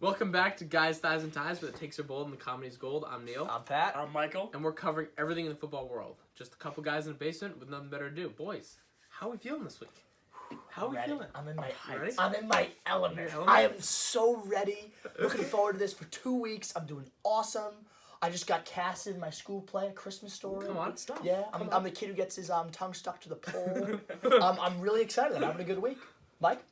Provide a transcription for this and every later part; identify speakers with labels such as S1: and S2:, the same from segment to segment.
S1: Welcome back to Guys, Thighs, and Ties, where the takes are bold and the comedy's gold. I'm Neil.
S2: I'm Pat.
S3: I'm Michael.
S1: And we're covering everything in the football world. Just a couple guys in the basement with nothing better to do. Boys, how are we feeling this week? How are we feeling?
S2: I'm in my element.
S1: Your element?
S2: I am so ready. Looking forward to this for 2 weeks. I'm doing awesome. I just got casted in my school play, A Christmas Story.
S1: Come on.
S2: Good stuff. Yeah, I'm the kid who gets his tongue stuck to the pole. I'm really excited. I'm having a good week. Mike?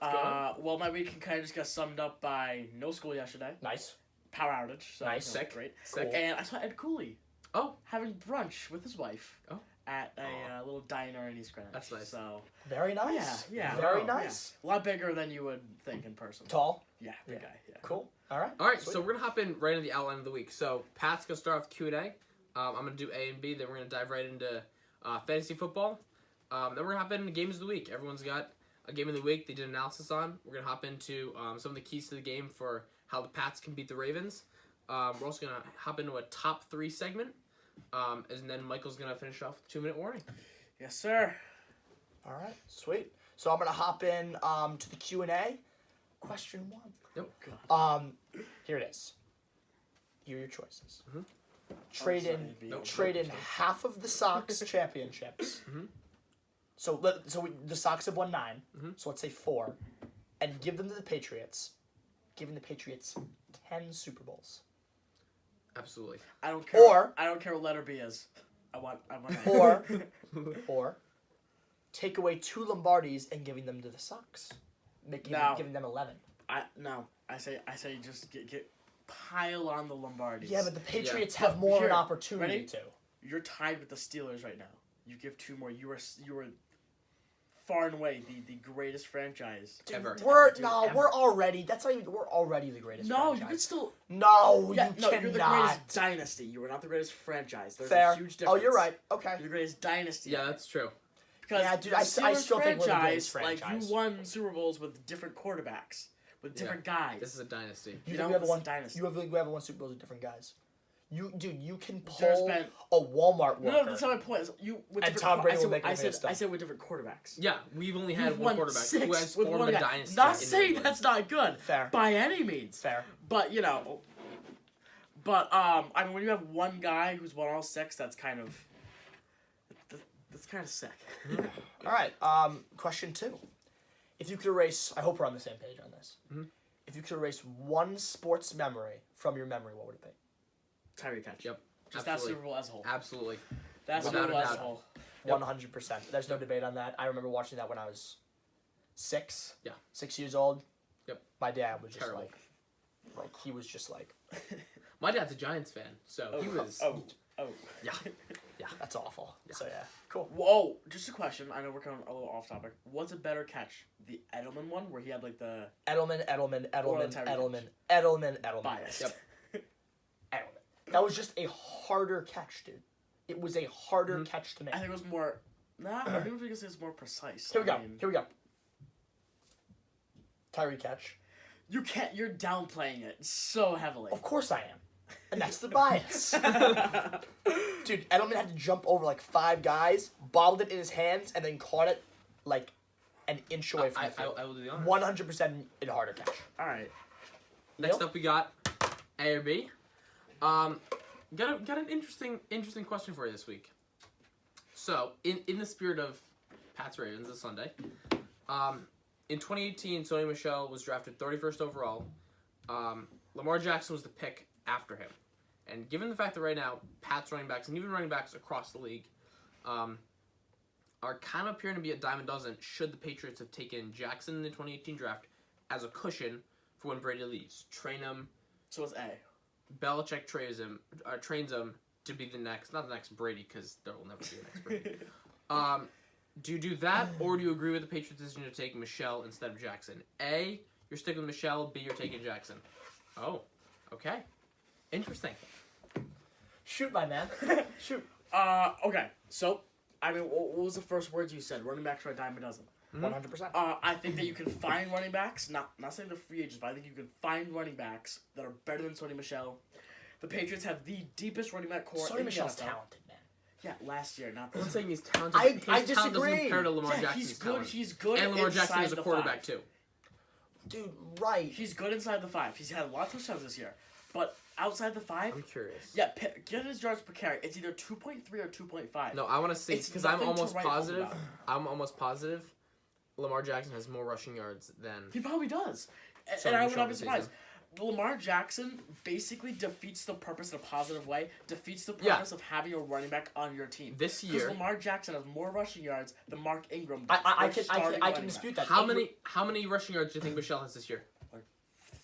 S3: Well, my weekend kind of just got summed up by no school yesterday.
S2: Nice.
S3: Power outage. So
S2: Nice.
S1: Sick.
S3: Great.
S1: Sick.
S3: And I saw Ed Cooley.
S1: Oh.
S3: Having brunch with his wife.
S1: Oh.
S3: At a little diner in East Greenwich.
S1: That's nice.
S3: So.
S2: Very nice.
S3: Yeah.
S2: Very
S1: Wow.
S2: nice.
S3: Yeah. A lot bigger than you would think in person.
S2: Tall.
S3: Yeah, big guy. Yeah.
S2: Cool. All right.
S1: All right,
S2: Sweet.
S1: so we're going to hop in right into the outline of the week. So Pat's going to start off with Q&A. I'm going to do A and B. Then we're going to dive right into fantasy football. Then we're going to hop into games of the week. Everyone's got a game of the week they did analysis on. We're going to hop into some of the keys to the game for how the Pats can beat the Ravens. We're also going to hop into a top 3 segment. And then Michael's going to finish off with 2-minute warning.
S3: Yes, sir.
S2: All right. Sweet. So I'm going to hop in to the Q&A. Question 1.
S1: Nope.
S2: Here it is. Here are your choices.
S1: Mm-hmm.
S2: Trade in half of the Sox championships.
S1: Mm-hmm.
S2: So the Sox have won 9.
S1: Mm-hmm.
S2: So let's say 4, and give them to the Patriots, giving the Patriots 10 Super Bowls.
S1: Absolutely.
S3: I don't care. I don't care what letter B is. I want or take away 2 Lombardis and giving them to the Sox, giving them 11. I say just get pile on the Lombardis.
S2: Yeah, but the Patriots have more of an opportunity
S3: ready?
S2: to.
S3: You're tied with the Steelers right now. You give 2 more. You are far and away the greatest franchise
S1: Ever.
S2: We're already the greatest.
S3: No,
S2: franchise.
S3: you can still.
S2: You
S3: No,
S2: cannot.
S3: you're the greatest dynasty. You are not the greatest franchise. There's
S2: Fair.
S3: a huge difference.
S2: Oh, you're right. Okay.
S3: You're the greatest dynasty.
S1: Yeah, that's true.
S3: Because
S2: Yeah, dude,
S3: the
S2: I
S3: Steelers
S2: still think we're the greatest
S3: Like
S2: franchise.
S3: you won Super Bowls with different quarterbacks, with different guys.
S1: This is a dynasty.
S2: You
S3: You
S2: think
S3: know,
S2: we have
S3: it's
S2: won
S3: a dynasty.
S2: You have won Super Bowls with different guys. You can
S3: There's
S2: pull
S3: been-
S2: a Walmart worker.
S3: No, that's not my point. You with
S2: And
S3: different
S2: Tom Brady
S3: I
S2: will
S3: said,
S2: make him
S3: I
S2: hit
S3: said,
S2: a stump.
S3: I said with different quarterbacks.
S1: Yeah, we've only had
S3: You've
S1: one
S3: won
S1: quarterback
S3: 6
S1: who has
S3: with
S1: formed
S3: one
S1: a
S3: guy.
S1: dynasty.
S3: Not
S1: in
S3: saying
S1: New England.
S3: that's not good.
S2: Fair.
S3: By any means.
S2: Fair.
S3: But I mean, when you have one guy who's won all 6, that's kind of sick.
S2: All right. Question 2. If you could erase, I hope we're on the same page on this.
S1: Mm-hmm.
S2: If you could erase one sports memory from your memory, what would it be?
S3: Tyree catch.
S1: Yep.
S3: Just
S1: Absolutely.
S3: that Super Bowl as a whole.
S1: Absolutely.
S3: That's
S1: Without
S3: Super Bowl
S1: a
S3: as a
S1: doubt.
S3: whole.
S1: Yep.
S2: 100%. There's no debate on that. I remember watching that when I was 6.
S1: Yeah.
S2: 6 years old.
S1: Yep.
S2: My dad was just
S1: Terrible.
S2: like he was just like,
S1: My dad's a Giants fan, so he was.
S3: Oh.
S1: Yeah.
S2: yeah, that's awful.
S1: Yeah.
S2: So yeah, cool.
S3: Whoa, just a question. I know we're kind of a little off topic. What's a better catch? The Edelman one, where he had like the
S2: Edelman.
S3: bias.
S1: Yep.
S2: Edelman. That was just a harder catch, dude. It was a harder catch to make.
S3: I think it was more. I think it was more precise.
S2: Here we go.
S3: I mean,
S2: Here we go. Tyree catch.
S3: you can't. You're downplaying it so heavily.
S2: Of course I am. And that's the bias. Dude, Edelman had to jump over like 5 guys, bobbled it in his hands, and then caught it like an inch away from the field.
S1: I will do the honor.
S2: 100% a harder catch.
S3: All right.
S1: Next
S2: Neil?
S1: up, we got A or B. Got an interesting question for you this week. So, in the spirit of Pat's Ravens this Sunday, in 2018, Sony Michel was drafted 31st overall. Lamar Jackson was the pick after him. And given the fact that right now, Pat's running backs, and even running backs across the league, are kind of appearing to be a dime a dozen, should the Patriots have taken Jackson in the 2018 draft as a cushion for when Brady leaves? Train him.
S3: So it's A.
S1: Belichick trains him to be not the next Brady, because there will never be a next Brady. Do you do that, or do you agree with the Patriots' decision to take Michelle instead of Jackson? A, you're sticking with Michelle. B, you're taking Jackson. Oh, okay. Interesting.
S2: Shoot, my man. Shoot.
S3: Okay. So, I mean, what was the first words you said? Running backs are a dime a dozen.
S2: 100%.
S3: I think that you can find running backs, not saying they're free agents, but I think you can find running backs that are better than Sony Michel. The Patriots have the deepest running back core
S2: Sony
S3: in
S2: Michel's
S3: the NFL.
S2: talented, man.
S3: Yeah, last year, not
S1: I'm not
S3: this
S1: saying he's talented.
S2: I
S1: His talent doesn't
S2: disagree.
S1: compare to Lamar
S3: Yeah,
S1: Jackson's
S3: he's good.
S1: talent.
S3: He's good.
S1: And Lamar Jackson
S3: inside
S1: is a
S3: the
S1: quarterback,
S3: 5.
S1: too.
S2: Dude, right.
S3: He's good inside the 5. He's had a lot of touchdowns this year. But outside the 5...
S1: I'm curious.
S3: Yeah, get his yards per carry. It's either 2.3 or 2.5.
S1: No, I want to see,
S3: It's
S1: because I'm
S3: nothing to
S1: almost
S3: write home
S1: positive.
S3: about.
S1: I'm almost positive Lamar Jackson has more rushing yards than...
S3: He probably does.
S1: So
S3: And I
S1: I'm
S3: would
S1: sure
S3: not be
S1: this
S3: surprised. Lamar Jackson basically defeats the purpose in a positive way, defeats the
S1: Yeah.
S3: purpose of having a running back on your team.
S1: This
S3: Because
S1: year...
S3: Lamar Jackson has more rushing yards than Mark Ingram does.
S2: I
S3: Their
S2: can
S3: starting running
S2: dispute
S3: back.
S2: that.
S1: How many rushing yards do you think Michelle has this year?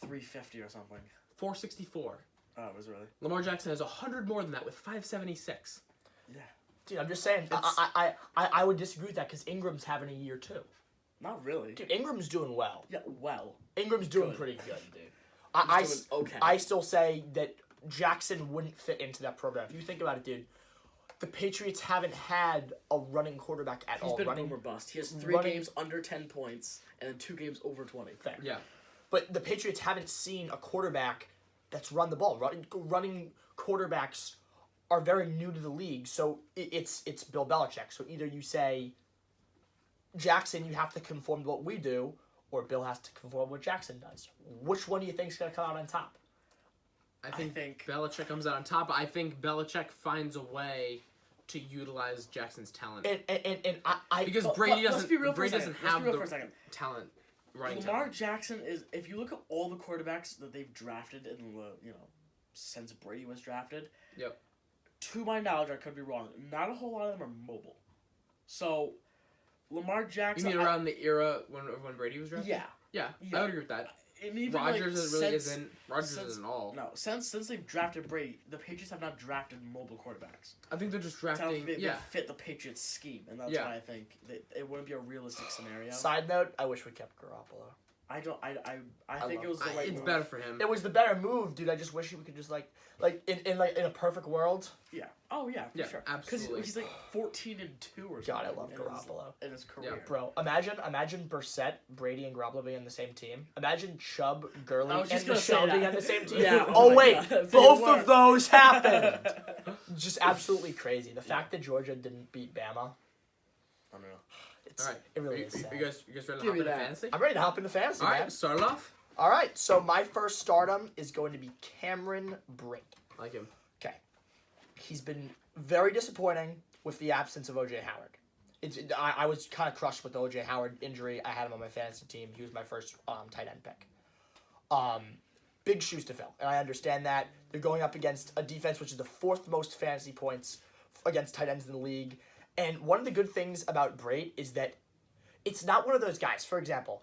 S3: 350 or something.
S1: 464.
S3: Oh, it was really?
S1: Lamar Jackson has 100 more than that with 576.
S3: Yeah.
S2: Dude, I'm just saying. I would disagree with that because Ingram's having a year too.
S3: Not really.
S2: Dude, Ingram's doing well.
S3: Yeah, well.
S2: Ingram's doing
S3: Good.
S2: pretty good, dude.
S3: He's doing okay.
S2: I still say that Jackson wouldn't fit into that program. If you think about it, dude, the Patriots haven't had a running quarterback at all.
S3: He's been
S2: running
S3: boom or bust. He has 3 games under 10 points and then 2 games over 20.
S2: Fair.
S1: Yeah.
S2: But the Patriots haven't seen a quarterback that's run the ball. Running quarterbacks are very new to the league, so it's Bill Belichick. So either you say, Jackson, you have to conform to what we do, or Bill has to conform to what Jackson does. Which one do you think is going to come out on top?
S1: I think Belichick comes out on top. I think Belichick finds a way to utilize Jackson's talent. Because Brady doesn't have the talent.
S3: Lamar Jackson is, if you look at all the quarterbacks that they've drafted in the, since Brady was drafted.
S1: Yep.
S3: To my knowledge, I could be wrong. Not a whole lot of them are mobile. So, Lamar Jackson.
S1: You mean around the era when Brady was drafted?
S3: Yeah.
S1: I would agree with that.
S3: And even
S1: Rodgers isn't all.
S3: No, since they've drafted Brady, the Patriots have not drafted mobile quarterbacks.
S1: I think they're just drafting.
S3: They fit the Patriots scheme, and that's why I think that it wouldn't be a realistic scenario.
S2: Side note: I wish we kept Garoppolo.
S3: I think it was the right
S1: It's
S3: move.
S1: better for him.
S2: It was the better move, dude. I just wish we could just in a perfect world.
S3: Yeah. Oh yeah, for sure.
S1: Absolutely.
S3: Because he's like 14-2 or something.
S2: God, I love Garoppolo
S3: in his career.
S1: Yeah.
S2: Bro, imagine Brissett, Brady, and Garoppolo being on the same team. Imagine Chubb, Gurley, and Michelle being on the same team.
S3: Yeah.
S2: Oh wait,
S3: God.
S2: both of those happened. Just absolutely crazy. The fact that Georgia didn't beat Bama.
S3: Unreal.
S1: All right.
S2: It really is.
S1: You guys ready to
S3: Give
S1: hop
S3: me
S1: into
S3: that.
S1: fantasy?
S2: I'm ready to hop into fantasy,
S1: All
S2: man.
S1: right. Start it off.
S2: All right. So my first stardom is going to be Cameron Brate.
S1: I like him.
S2: Okay. He's been very disappointing with the absence of O.J. Howard. I was kind of crushed with the O.J. Howard injury. I had him on my fantasy team. He was my first tight end pick. Big shoes to fill, and I understand that. They're going up against a defense which is the 4th most fantasy points against tight ends in the league. And one of the good things about Brate is that it's not one of those guys. For example,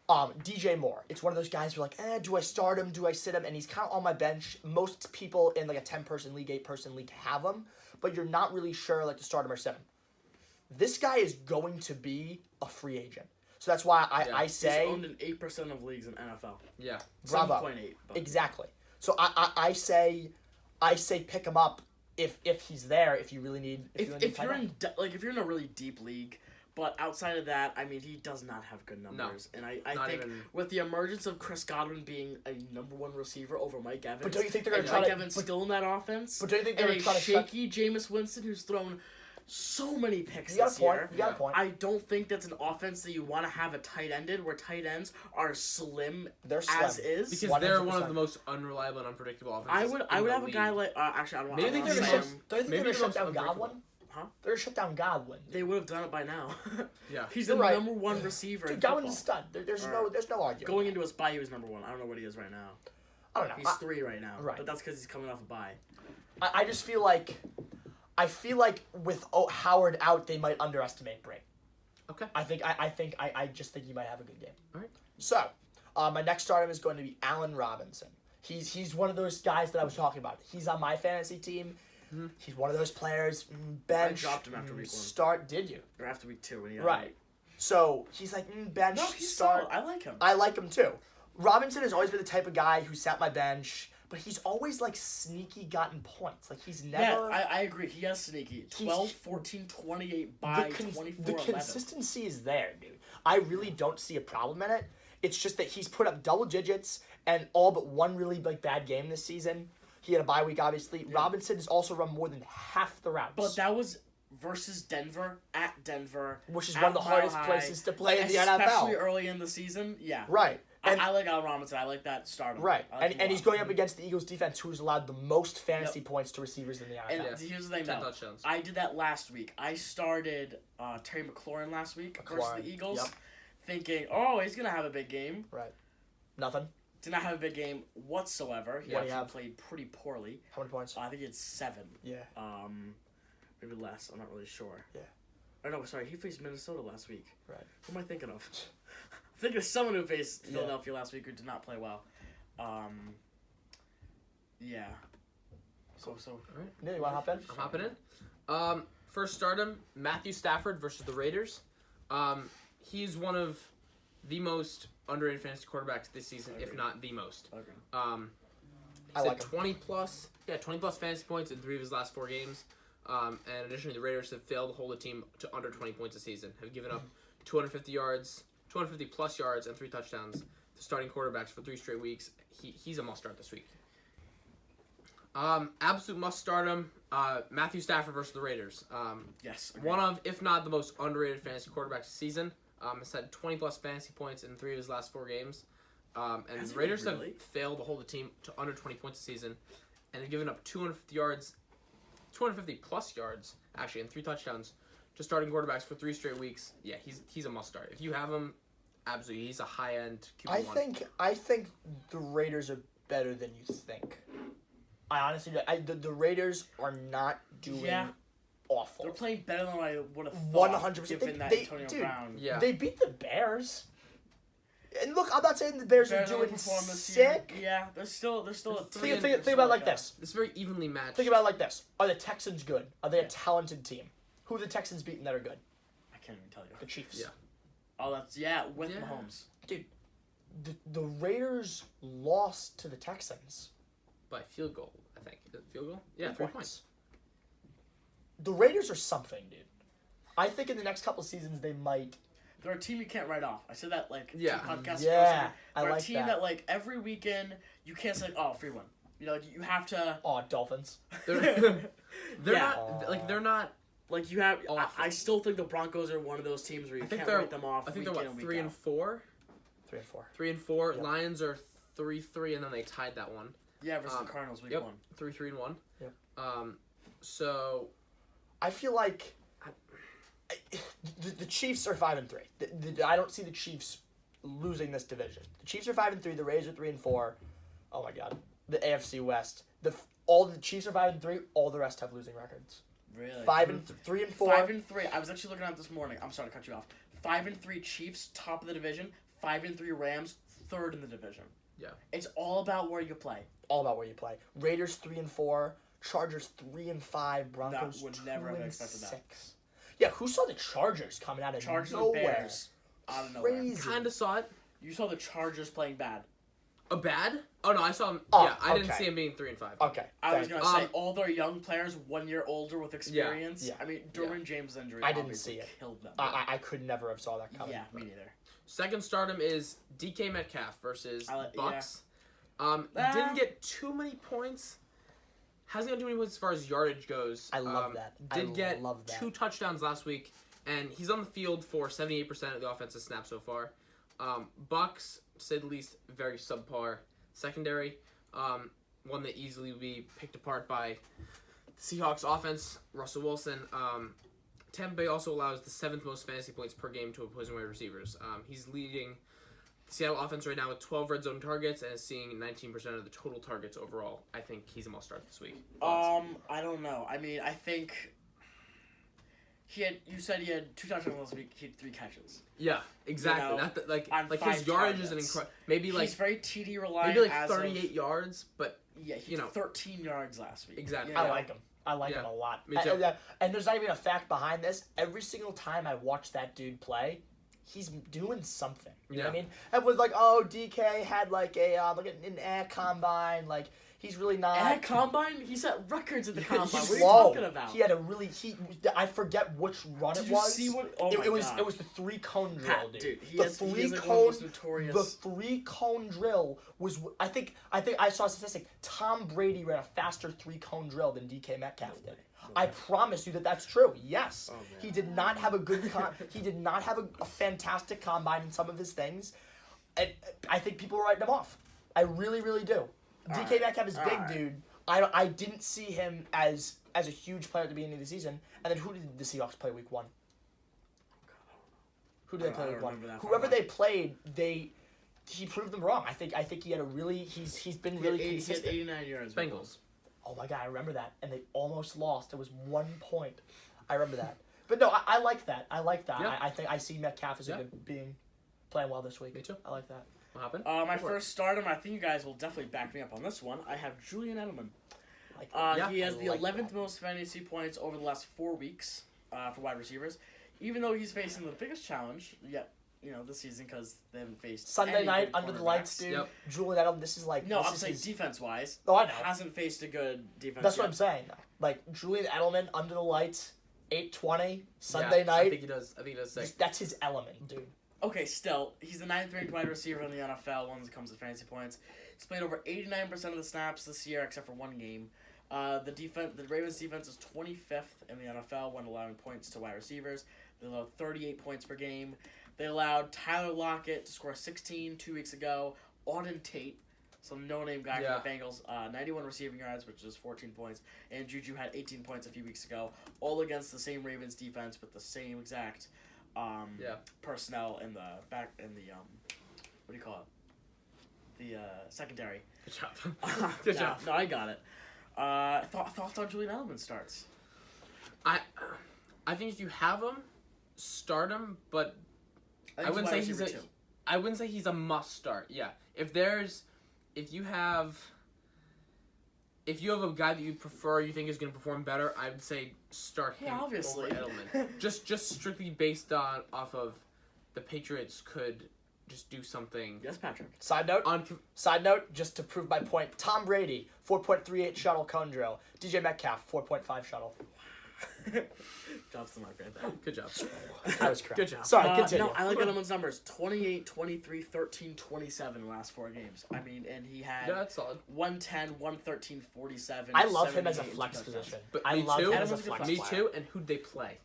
S2: DJ Moore. It's one of those guys who are like, do I start him? Do I sit him? And he's kind of on my bench. Most people in like a 10-person league, 8-person league have him, but you're not really sure like to start him or sit him. This guy is going to be a free agent. So that's why I say...
S3: He's owned in 8% of leagues in NFL.
S1: Yeah.
S2: Bravo.
S3: 7.8.
S2: Exactly. So I say pick him up if he's there, if you really need...
S3: If you're in a really deep league... But outside of that, I mean, he does not have good numbers. No, and I think with the emergence of Chris Godwin being a #1 receiver over Mike Evans,
S2: but don't you think they're going to try
S3: Mike Evans still in that offense?
S2: But don't you think they're going to try to
S3: shaky Jameis Winston who's thrown so many picks
S2: this year? You got a point.
S3: I don't think that's an offense that you want to have a tight ended where tight ends are slim.
S2: They're slim.
S3: As is
S1: because
S2: 100%.
S1: they're one of the most unreliable and unpredictable offenses.
S3: I would have a guy like actually I don't.
S2: Maybe they're going to shut down Godwin.
S3: Huh?
S2: They're going to shut down Godwin.
S3: They would have done it by now.
S1: Yeah,
S3: he's the #1 receiver.
S2: Dude, Godwin's a stud. There's no argument.
S3: Going into his bye, he was #1. I don't know what he is right now.
S2: I don't know.
S3: He's 3 right now.
S2: Right.
S3: But that's because he's coming off a bye.
S2: I just feel like with Howard out, they might underestimate Brate.
S1: Okay.
S2: I just think he might have a good game.
S1: All right.
S2: So, my next stardom is going to be Allen Robinson. He's one of those guys that I was talking about. He's on my fantasy team. Mm-hmm. He's one of those players. Bench.
S3: I dropped him after week 1.
S2: Start. Did you?
S3: Or after week 2 when he
S2: right. So he's like bench.
S3: No, he's
S2: start.
S3: solid. I like him.
S2: I like him too. Robinson has always been the type of guy who sat my bench. But he's always, like, sneaky gotten points. Like, he's never...
S3: Yeah, I agree. He has sneaky. 12, 14, 28, by 24,
S2: The
S3: 11.
S2: consistency is there, dude. I really don't see a problem in it. It's just that he's put up double digits and all but one really, like, bad game this season. He had a bye week, obviously. Yeah. Robinson has also run more than half the routes.
S3: But that was versus Denver, at Denver.
S2: Which is one of the hardest places to play in the NFL.
S3: Especially early in the season, yeah.
S2: Right.
S3: I like Allen Robinson. I like that stardom.
S2: Right,
S3: like
S2: and he's going up against the Eagles defense, who's allowed the most fantasy points to receivers in the NFL.
S3: And here's the thing,
S1: 10
S3: though.
S1: touchdowns.
S3: I did that last week. I started Terry McLaurin last week versus the Eagles, thinking, oh, he's gonna have a big game.
S2: Right. Nothing.
S3: Did not have a big game whatsoever. He actually played pretty poorly.
S2: How many points?
S3: I think it's 7.
S2: Yeah.
S3: Maybe less. I'm not really sure.
S2: Yeah.
S3: Oh no, sorry. He faced Minnesota last week.
S2: Right.
S3: Who am I thinking of? I'm thinking of someone who faced Philadelphia last week who did not play well. Yeah. So.
S2: All right. Yeah, you want to hop in?
S1: I'm hopping in. First stardom, Matthew Stafford versus the Raiders. He's one of the most underrated fantasy quarterbacks this season, if not the most.
S3: Okay.
S1: He's had 20 plus fantasy points in 3 of his last 4 games. And additionally, the Raiders have failed to hold a team to under 20 points a season. Have given up 250 plus yards, and 3 touchdowns to starting quarterbacks for 3 straight weeks. He's a must start this week. Absolute must start him. Matthew Stafford versus the Raiders.
S3: Yes.
S1: One of, if not the most underrated fantasy quarterbacks this season. Has had 20 plus fantasy points in 3 of his last 4 games. And the Raiders have failed to hold the team to under 20 points a season, and have given up 250 plus yards, actually, and 3 touchdowns to starting quarterbacks for 3 straight weeks. Yeah, he's a must start. If you have him, absolutely, he's a high end QB1.
S2: I think the Raiders are better than you think. I honestly do. The Raiders are not doing awful.
S3: They're playing better than I would have thought.
S2: 100%.
S3: Given that Antonio Brown.
S1: Yeah.
S2: They beat the Bears. And look, I'm not saying the Bears are doing sick.
S3: Yeah, they're still a team.
S2: Think about it like this.
S1: It's very evenly matched.
S2: Think about it like this. Are the Texans good? Are they a talented team? Who are the Texans beating that are good?
S3: I can't even tell you.
S2: The Chiefs.
S1: Yeah.
S3: Oh, that's with Mahomes.
S2: Dude, the Raiders lost to the Texans.
S1: By field goal, I think. Is it field goal? Yeah, 3 points.
S2: The Raiders are something, dude. I think in the next couple seasons they might.
S3: They're a team you can't write off. I said that 2 podcasts ago.
S2: Yeah, I like that.
S3: They're a team that every weekend you can't say, oh, free one. You know, you have to.
S2: Oh, Dolphins.
S1: They're not.
S3: Like you have. I still think the Broncos are one of those teams where you can't write them off.
S1: I think they're 3 and 4.
S2: 3 and 4.
S1: 3 and 4.
S2: Yep.
S1: Lions are 3-3, and then they tied that one.
S3: Yeah, versus the Cardinals week 1.
S1: 3-3 and 1.
S2: Yep.
S1: So
S2: I feel like the Chiefs are 5 and 3. I don't see the Chiefs losing this division. The Chiefs are 5 and 3. The Rays are 3 and 4. Oh my God, the AFC West. All the Chiefs are 5 and 3. All the rest have losing records.
S3: Really?
S2: 3 and 4.
S3: 5 and 3. I was actually looking at it this morning. I'm sorry to cut you off. 5 and 3 Chiefs, top of the division. 5 and 3 Rams, third in the division.
S1: Yeah.
S3: It's all about where you play.
S2: All about where you play. Raiders 3 and 4. Chargers 3 and 5. Broncos
S3: would
S2: 2
S3: never have
S2: and
S3: expected
S2: 6.
S3: that.
S2: Yeah, who saw the Chargers coming out of
S3: Chargers
S2: nowhere?
S3: and Bears out of nowhere.
S2: Crazy.
S1: kind of saw it.
S3: You saw the Chargers playing bad.
S1: Bad? Oh no, I saw him.
S2: Oh,
S1: yeah, I didn't
S2: okay.
S1: see him being 3 and 5.
S2: Okay.
S3: I was gonna say all their young players, 1 year older with experience.
S2: Yeah.
S3: I mean, Derwin James' injury.
S2: I didn't see it.
S3: Killed them.
S2: I could never have saw that coming.
S3: Yeah, me neither.
S1: Second stardom is DK Metcalf versus Bucks.
S3: Yeah.
S1: Didn't get too many points. Hasn't got too many points as far as yardage goes.
S2: I love that.
S1: Did get 2 touchdowns last week, and he's on the field for 78% of the offensive snaps so far. Bucks, to say the least, very subpar secondary. One that easily would be picked apart by the Seahawks offense, Russell Wilson. Tampa Bay also allows the 7th most fantasy points per game to opposing wide receivers. He's leading the Seattle offense right now with 12 red zone targets and is seeing 19% of the total targets overall. I think he's a must start this week.
S3: I don't know. I mean, I think you said he had 2 touchdowns last week. He had 3 catches.
S1: Yeah, exactly.
S3: You know,
S1: like his yardage is an incredible. Maybe
S3: he's very TD reliant.
S1: Maybe like 38 yards, but
S3: yeah, he had 13 yards last week.
S1: Exactly.
S2: I like him. I like him a lot.
S1: Me too.
S2: And there's not even a fact behind this. Every single time I watch that dude play, he's doing something. You know what I mean? It was like, oh, DK had like an air combine, like. He's really not.
S3: At combine, he set records at the combine. What are you
S2: Slow.
S3: talking about?
S2: He had a really I forget which run
S3: Did
S2: it
S3: you
S2: was.
S3: see what? Oh
S2: it
S3: my
S2: was
S3: God.
S2: it was the 3-cone drill, dude.
S3: He is like one of the most notorious.
S2: The 3-cone drill was. I think I saw a statistic. Tom Brady ran a faster 3-cone drill than DK Metcalf did. I promise you that's true. Yes, he did not have a good. He did not have a fantastic combine in some of his things. And I think people were writing him off. I really, really do. DK Metcalf is big, dude. I didn't see him as a huge player at the beginning of the season. And then who did the Seahawks play week 1? Who did they play week 1? Whoever they played, he proved them wrong. I think he had a really he's been really consistent.
S3: He had 89 yards.
S1: Bengals.
S2: Oh my god, I remember that. And they almost lost. It was 1 point. I remember that. But no, I like that.
S1: Yeah.
S2: I think I see Metcalf as a good playing well this week.
S1: Me too.
S2: I like that.
S1: What happened?
S3: My first stardom, I think you guys will definitely back me up on this one. I have Julian Edelman. He has the 11th most fantasy points over the last 4 weeks for wide receivers. Even though he's facing the biggest challenge yet, this season because they haven't faced
S2: Sunday night under the lights, dude.
S1: Yep.
S2: Julian Edelman, this is like
S3: no. I'm saying defense-wise.
S2: Oh, I know.
S3: Hasn't faced a good defense.
S2: That's
S3: yet.
S2: what I'm saying. Like Julian Edelman under the lights, 8:20 Sunday night.
S1: I think he does sick.
S2: That's his element, dude.
S3: Okay, still, he's the 9th ranked wide receiver in the NFL when it comes to fantasy points. He's played over 89% of the snaps this year, except for 1 game. The Ravens defense is 25th in the NFL when allowing points to wide receivers. They allow 38 points per game. They allowed Tyler Lockett to score 16 2 weeks ago. Auden Tate, some no-name guy from the Bengals, 91 receiving yards, which is 14 points. And Juju had 18 points a few weeks ago, all against the same Ravens defense with the same exact personnel in the back in the what do you call it? The secondary.
S1: Good job. Good job.
S3: No, I got it. Thoughts on Julian Edelman starts?
S1: I think if you have him, start him, but I wouldn't say he's a must start. Yeah. If you have a guy that you prefer, you think is going to perform better, I would say start him
S3: obviously.
S1: over Edelman. just strictly based off of the Patriots could just do something.
S3: Yes, Patrick.
S2: Side note, just to prove my point, Tom Brady, 4.38 shuttle cone drill. DJ Metcalf, 4.5 shuttle.
S3: Drops the mic right there.
S1: Good job.
S2: I was correct.
S1: Good job.
S2: Sorry, continue.
S3: No, I like Edelman's numbers. 28, 23, 13, 27 in the last 4 games. I mean, and he had
S1: that's solid.
S3: 110, 113, 47.
S2: I love him as a flex position.
S1: But
S2: I love him as a flex
S1: Me
S2: player.
S1: too, and who'd they play?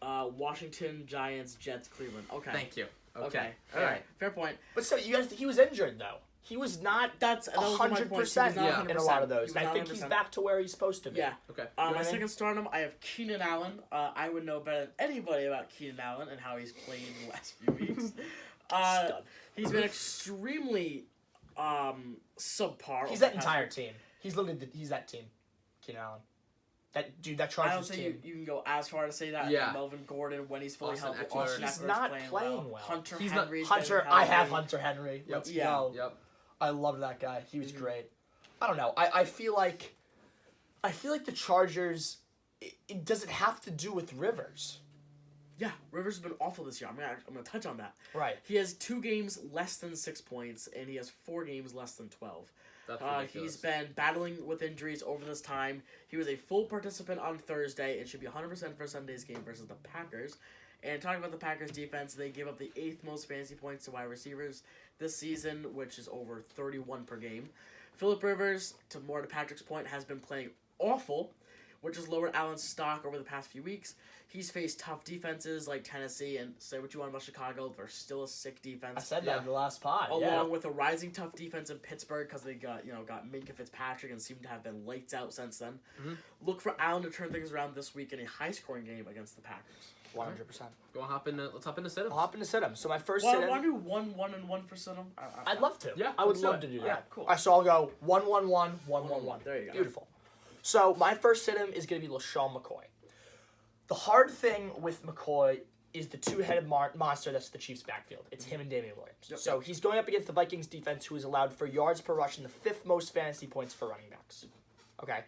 S3: Washington, Giants, Jets, Cleveland. Okay.
S1: Thank you.
S3: Okay.
S1: All right.
S3: Fair point.
S2: But still, you guys, he was injured though. He was not.
S3: That was my point.
S2: 100%
S1: Yeah.
S2: in a lot of those.
S3: He was
S2: And I think
S3: 100%.
S2: he's back to where he's supposed to be.
S3: Yeah.
S1: Okay.
S3: My second stardom, I have Keenan Allen. I would know better than anybody about Keenan Allen and how he's played in the last few weeks. He's been extremely subpar.
S2: He's that entire team. He's that team. Keenan Allen. That Chargers
S3: I don't think
S2: team.
S3: you can go as far to say that.
S1: Yeah.
S3: Melvin Gordon, when he's fully
S1: Austin
S3: healthy,
S1: Eckler.
S3: Austin
S2: He's
S3: Eckler's
S2: not
S3: playing
S2: playing well.
S3: Hunter
S1: He's not-
S3: Henry's
S2: Hunter,
S3: getting
S2: I have
S3: healthy.
S2: Hunter Henry. Let's go.
S1: Yep.
S2: I love that guy. He was great. I don't know. I feel like the Chargers. It does it have to do with Rivers?
S3: Yeah, Rivers has been awful this year. I'm gonna touch on that.
S2: Right.
S3: He has 2 games less than 6 points, and he has 4 games less than 12.
S1: That's ridiculous.
S3: He's been battling with injuries over this time. He was a full participant on Thursday and should be 100% for Sunday's game versus the Packers. And talking about the Packers defense, they gave up the 8th most fantasy points to wide receivers this season, which is over 31 per game. Phillip Rivers, to Patrick's point, has been playing awful, which has lowered Allen's stock over the past few weeks. He's faced tough defenses like Tennessee, and say what you want about Chicago, they're still a sick defense.
S2: I said that in the last pod.
S3: Along with a rising tough defense in Pittsburgh because they got Minka Fitzpatrick and seem to have been lights out since then.
S1: Mm-hmm.
S3: Look for Allen to turn things around this week in a high-scoring game against the Packers.
S2: 100%.
S1: Let's hop into sit-ups.
S2: I'll hop into sit-em. So my first
S3: Well,
S2: sit-em.
S3: want to do 1-1-1 for sit-em?
S2: I'd love to.
S1: Yeah,
S2: I would
S1: let's do
S2: love
S1: it.
S2: to do that.
S3: Yeah, cool.
S2: All right, so I'll go 1-1-1, 1-1-1.
S3: There you go.
S2: Beautiful. So my first sit-em is going to be LaShawn McCoy. The hard thing with McCoy is the two-headed monster that's the Chiefs' backfield. It's him and Damian Williams.
S3: Yep.
S2: So he's going up against the Vikings defense, who is allowed for yards per rush and the 5th most fantasy points for running backs. Okay?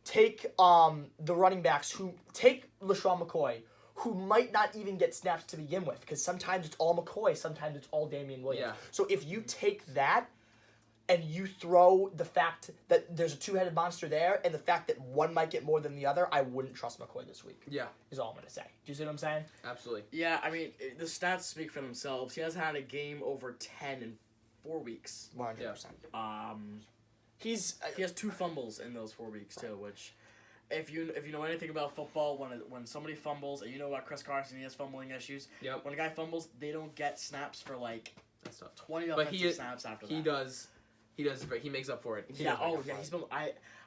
S2: Take the running backs take LaShawn McCoy, who might not even get snaps to begin with, because sometimes it's all McCoy, sometimes it's all Damian Williams.
S1: Yeah.
S2: So if you take that and you throw the fact that there's a two-headed monster there and the fact that one might get more than the other, I wouldn't trust McCoy this week.
S1: Yeah,
S2: Is all I'm going to say. Do you see what I'm saying?
S1: absolutely.
S3: Yeah, I mean, the stats speak for themselves. He hasn't had a game over 10 in 4 weeks.
S2: 100%.
S3: He has 2 fumbles in those 4 weeks too, which, if you know anything about football, when somebody fumbles, and you know about Chris Carson, he has fumbling issues.
S1: Yep.
S3: When a guy fumbles, they don't get snaps for like
S1: That's tough.
S3: 20
S1: But
S3: offensive snaps after that.
S1: He does. He makes up for it.
S3: Yeah. Oh yeah. He's been.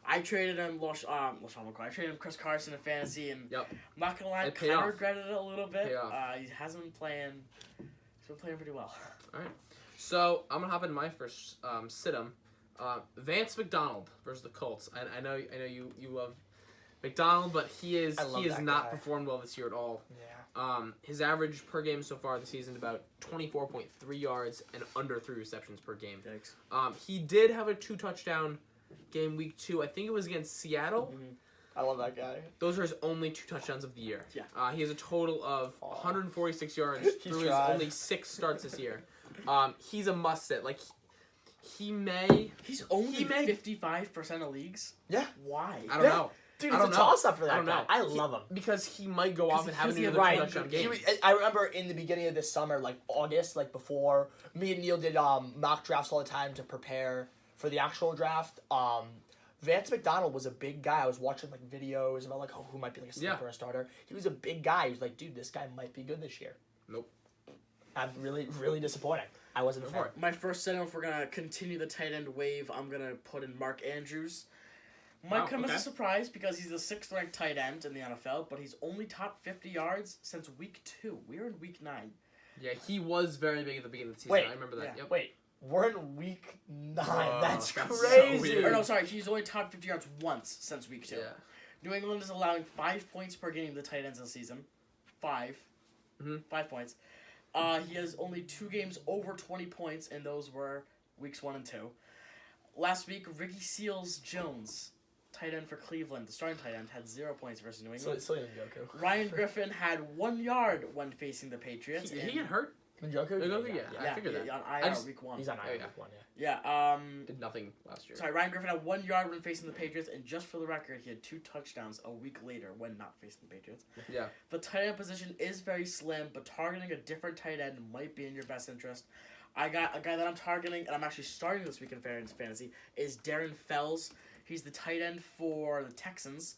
S3: I traded him LaShawn McCoy. I traded him Chris Carson in fantasy, and
S1: Yep.
S3: I'm not gonna lie,
S1: It paid
S3: kind of
S1: off.
S3: regretted it a little bit.
S1: Paid off.
S3: He hasn't been playing. He's been playing pretty well.
S1: All right. So I'm gonna hop in my first sit-em. Vance McDonald versus the Colts. I know you love McDonald, but he has not performed well this year at all.
S2: Yeah.
S1: His average per game so far this season about 24.3 yards and under 3 receptions per game.
S3: Thanks.
S1: He did have a 2 touchdown game week 2. I think it was against Seattle.
S3: Mm-hmm.
S2: I love that guy.
S1: Those are his only 2 touchdowns of the year.
S3: Yeah.
S1: He has a total of 146 yards through his
S2: tried.
S1: only 6 starts this year. He's a must-sit. Like, he may...
S3: He's only 55% of leagues.
S2: Yeah.
S3: Why?
S1: I don't know.
S2: Dude,
S1: I
S2: it's a
S1: don't know.
S2: toss-up for that
S1: I don't
S2: guy.
S1: know.
S2: I love him.
S1: Because he might go off and have
S3: he
S1: another
S3: had
S1: touchdown game.
S2: I remember in the beginning of this summer, like August, like before, me and Neil did mock drafts all the time to prepare for the actual draft. Vance McDonald was a big guy. I was watching like videos about like who might be like a sleeper or a starter. He was a big guy. He was like, dude, this guy might be good this year.
S1: Nope.
S2: I'm really disappointing. I wasn't a fan.
S3: My first set, if we're going to continue the tight end wave, I'm going to put in Mark Andrews. Might come as a surprise because he's the 6th ranked tight end in the NFL, but he's only topped 50 yards since week 2. We're in week 9.
S1: Yeah, he was very big at the beginning of the season.
S2: Wait,
S1: I remember that.
S3: yeah.
S1: Yep.
S2: Wait, we're in week 9. That's
S1: so
S2: crazy.
S1: weird.
S3: Or no, sorry, he's only topped 50 yards once since week 2.
S1: Yeah.
S3: New England is allowing 5 points per game to tight ends this season. 5.
S1: Mm-hmm.
S3: 5 points. He has only 2 games over 20 points, and those were weeks 1 and 2. Last week, Ricky Seals-Jones, tight end for Cleveland, the starting tight end, had 0 points versus New England.
S2: Njoku.
S3: Ryan Griffin had 1 yard when facing the Patriots.
S1: Did he get hurt?
S2: Njoku?
S1: Yeah, I figured that.
S3: On
S1: I
S3: IR
S1: just-
S3: week 1.
S2: He's on IR
S1: yeah.
S2: week 1,
S3: Yeah,
S1: Did nothing last year.
S3: sorry, Ryan Griffin had 1 yard when facing the Patriots, and just for the record, he had 2 touchdowns a week later when not facing the Patriots.
S1: Yeah.
S3: The tight end position is very slim, but targeting a different tight end might be in your best interest. I got a guy that I'm targeting, and I'm actually starting this week in fantasy, is Darren Fells. He's the tight end for the Texans,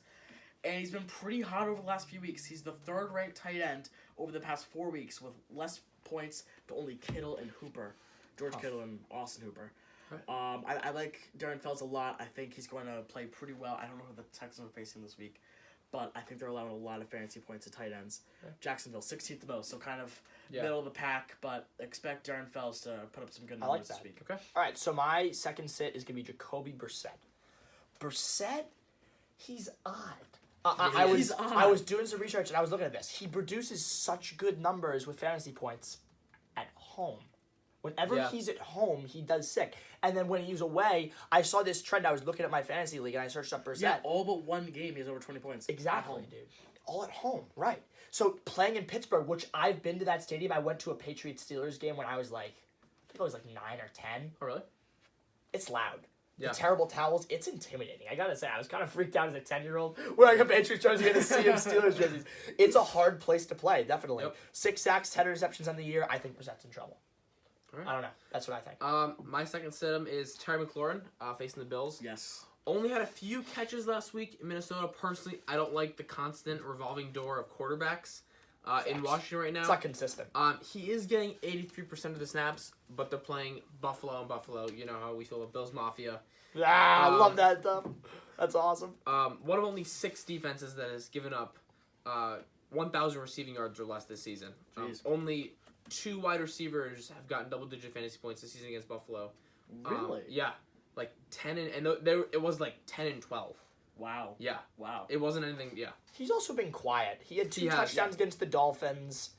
S3: and he's been pretty hot over the last few weeks. He's the 3rd ranked tight end over the past 4 weeks with less points to only Kittle and Hooper. George Kittle and Austin Hooper.
S1: Right.
S3: I like Darren Fells a lot. I think he's going to play pretty well. I don't know who the Texans are facing this week, but I think they're allowing a lot of fantasy points to tight ends.
S2: Yeah.
S3: Jacksonville, 16th most, so kind of middle of the pack, but expect Darren Fells to put up some good numbers this week.
S1: Okay.
S2: All right, so my second sit is going to be Jacoby Brissett. Brissett, he's odd. I was doing some research and I was looking at this. He produces such good numbers with fantasy points at home. Whenever he's at home, he does sick. And then when he's away, I saw this trend. I was looking at my fantasy league and I searched up Brissett.
S3: Yeah, all but 1 game he has over 20 points.
S2: Exactly, dude. All at home, right. So playing in Pittsburgh, which I've been to that stadium. I went to a Patriots-Steelers game when I was like, I think I was like 9 or 10.
S1: Oh, really?
S2: It's loud.
S1: Yeah.
S2: The terrible towels, it's intimidating. I gotta say, I was kind of freaked out as a 10-year-old wearing a Patriots jersey and a sea of Steelers jerseys. It's a hard place to play, definitely.
S1: Yep.
S2: 6 sacks, 10 interceptions on the year. I think Brissett's in trouble.
S1: All right.
S2: I don't know. That's what I think.
S1: My second sit-em is Terry McLaurin facing the Bills.
S3: Yes.
S1: Only had a few catches last week in Minnesota. Personally, I don't like the constant revolving door of quarterbacks in Washington right now.
S2: It's not consistent.
S1: He is getting 83% of the snaps, but they're playing Buffalo and Buffalo. You know how we feel about Bills Mafia.
S2: I love that stuff. That's awesome.
S1: One of only 6 defenses that has given up 1,000 receiving yards or less this season. Only 2 wide receivers have gotten double-digit fantasy points this season against Buffalo.
S3: Really?
S1: Yeah. Like 10 and it was like 10 and 12.
S3: Wow.
S1: Yeah.
S3: Wow.
S1: It wasn't anything. Yeah.
S2: He's also been quiet. He had 2
S1: He has,
S2: touchdowns against the Dolphins.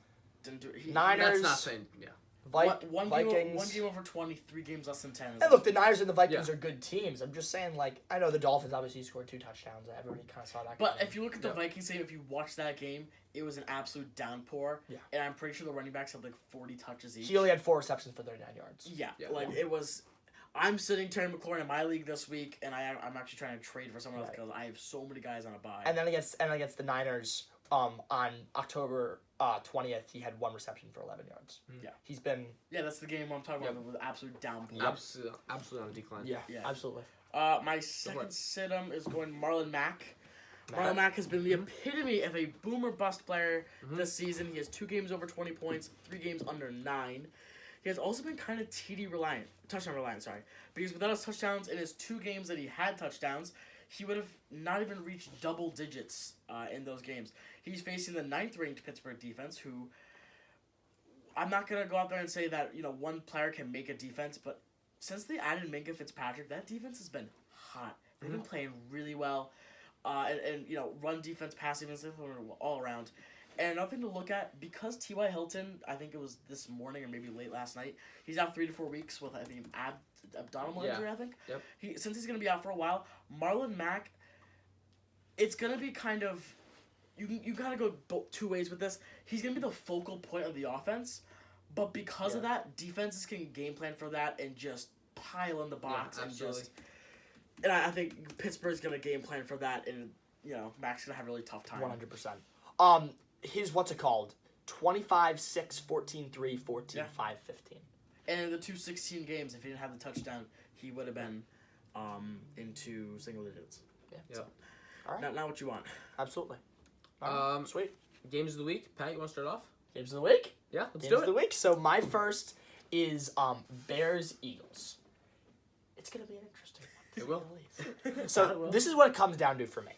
S3: Didn't do
S2: Niners.
S1: That's not saying. Yeah.
S3: One
S2: Vikings.
S3: game over 20, 3 games less than 10.
S2: And look, the Niners and the Vikings are good teams. I'm just saying, like, I know the Dolphins obviously scored 2 touchdowns. Everybody kind of saw that.
S3: But if you look at the Vikings game, if you watch that game, it was an absolute downpour.
S2: Yeah.
S3: And I'm pretty sure the running backs had like 40 touches each.
S2: He only had 4 receptions for 39 yards.
S3: Yeah. Like, it was... I'm sitting Terry McLaurin in my league this week, and I'm actually trying to trade for someone else because I have so many guys on a bye.
S2: And then against the Niners, on October 20th, he had 1 reception for 11 yards.
S3: Yeah.
S2: He's been...
S3: Yeah, that's the game I'm talking about with absolute downpour.
S1: Absolutely on a decline.
S2: Yeah,
S3: Yeah.
S2: absolutely.
S3: My second sit-em is going Marlon Mack. Marlon Mack has been the epitome of a boomer bust player this season. He has 2 games over 20 points, 3 games under 9. he has also been kind of touchdown reliant, sorry. Because without his touchdowns in his 2 games that he had touchdowns, he would have not even reached double digits in those games. He's facing the 9th-ranked Pittsburgh defense, who I'm not going to go out there and say that, one player can make a defense, but since they added Minka Fitzpatrick, that defense has been hot. They've been playing really well. And run defense, pass defense, all around. And another thing to look at, because T.Y. Hilton, I think it was this morning or maybe late last night, he's out 3 to 4 weeks with, I think, abdominal injury, I think.
S1: Yep.
S3: Since he's going to be out for a while, Marlon Mack, it's going to be kind of, you got to go 2 ways with this. He's going to be the focal point of the offense, but because of that, defenses can game plan for that and just pile in the box and just... And I think Pittsburgh's going to game plan for that, and, Mack's going to have a really tough time.
S2: 100%. His, what's it called? 25-6, 14-3, 14-5, 15.
S3: And in the 2-16 games, if he didn't have the touchdown, he would have been into single digits.
S2: Yeah.
S1: So,
S2: all right.
S3: Not what you want.
S2: Absolutely. Sweet.
S1: Games of the week. Pat, you want to start off?
S2: Games of the week?
S1: Yeah, let's do it.
S2: Games of the week. So my first is Bears-Eagles. It's going to be an interesting one.
S1: It will.
S2: So this is what it comes down to for me.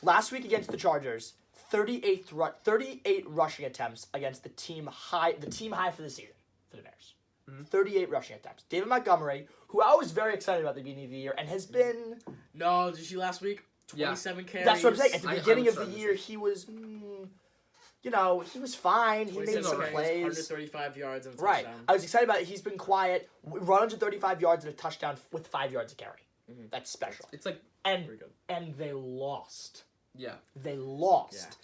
S2: Last week against the Chargers, 38 rushing attempts against the team high for the season for the Bears. 38 rushing attempts. David Montgomery, who I was very excited about at the beginning of the year and has been...
S3: No, did you see last week? 27 carries.
S2: That's what I'm saying. At the beginning of the year, he was... he was fine. He made some plays.
S3: 135 yards and a touchdown.
S2: Right. I was excited about it. He's been quiet. Run 135 yards and a touchdown with 5 yards of carry. That's special.
S1: It's like
S2: very good. And they lost.
S1: Yeah.
S2: They lost.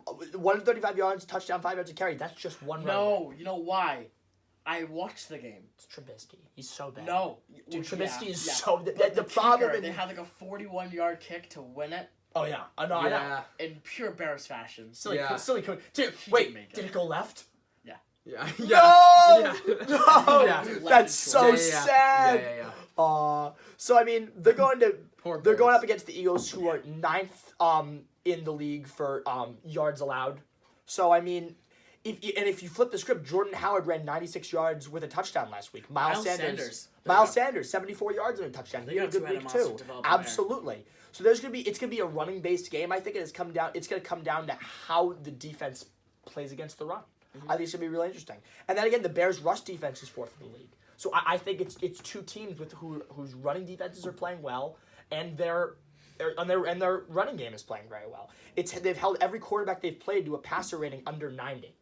S2: Yeah. 135 yards, touchdown, 5 yards of carry. That's just one run.
S3: No, you know why? I watched the game.
S2: It's Trubisky. He's so bad.
S3: No.
S2: Dude, Trubisky is so... The problem...
S3: They had like a 41-yard kick to win it.
S2: Oh, yeah. I know.
S3: In pure Bears fashion.
S2: Silly code. Dude, wait, did it go left?
S1: Yeah.
S2: No! No!
S1: Yeah.
S2: That's so sad.
S1: Yeah.
S2: So I mean, they're going up against the Eagles, who are 9th in the league for yards allowed. So I mean, if you flip the script, Jordan Howard ran 96 yards with a touchdown last week. Miles Sanders 74 yards and a touchdown. He had a good week too. Absolutely. So it's gonna be a running based game. I think it's gonna come down to how the defense plays against the run. I think it's gonna be really interesting. And then again, the Bears' rush defense is 4th in the league. So I think it's 2 teams with whose running defenses are playing well, and their running game is playing very well. They've held every quarterback they've played to a passer rating under 90.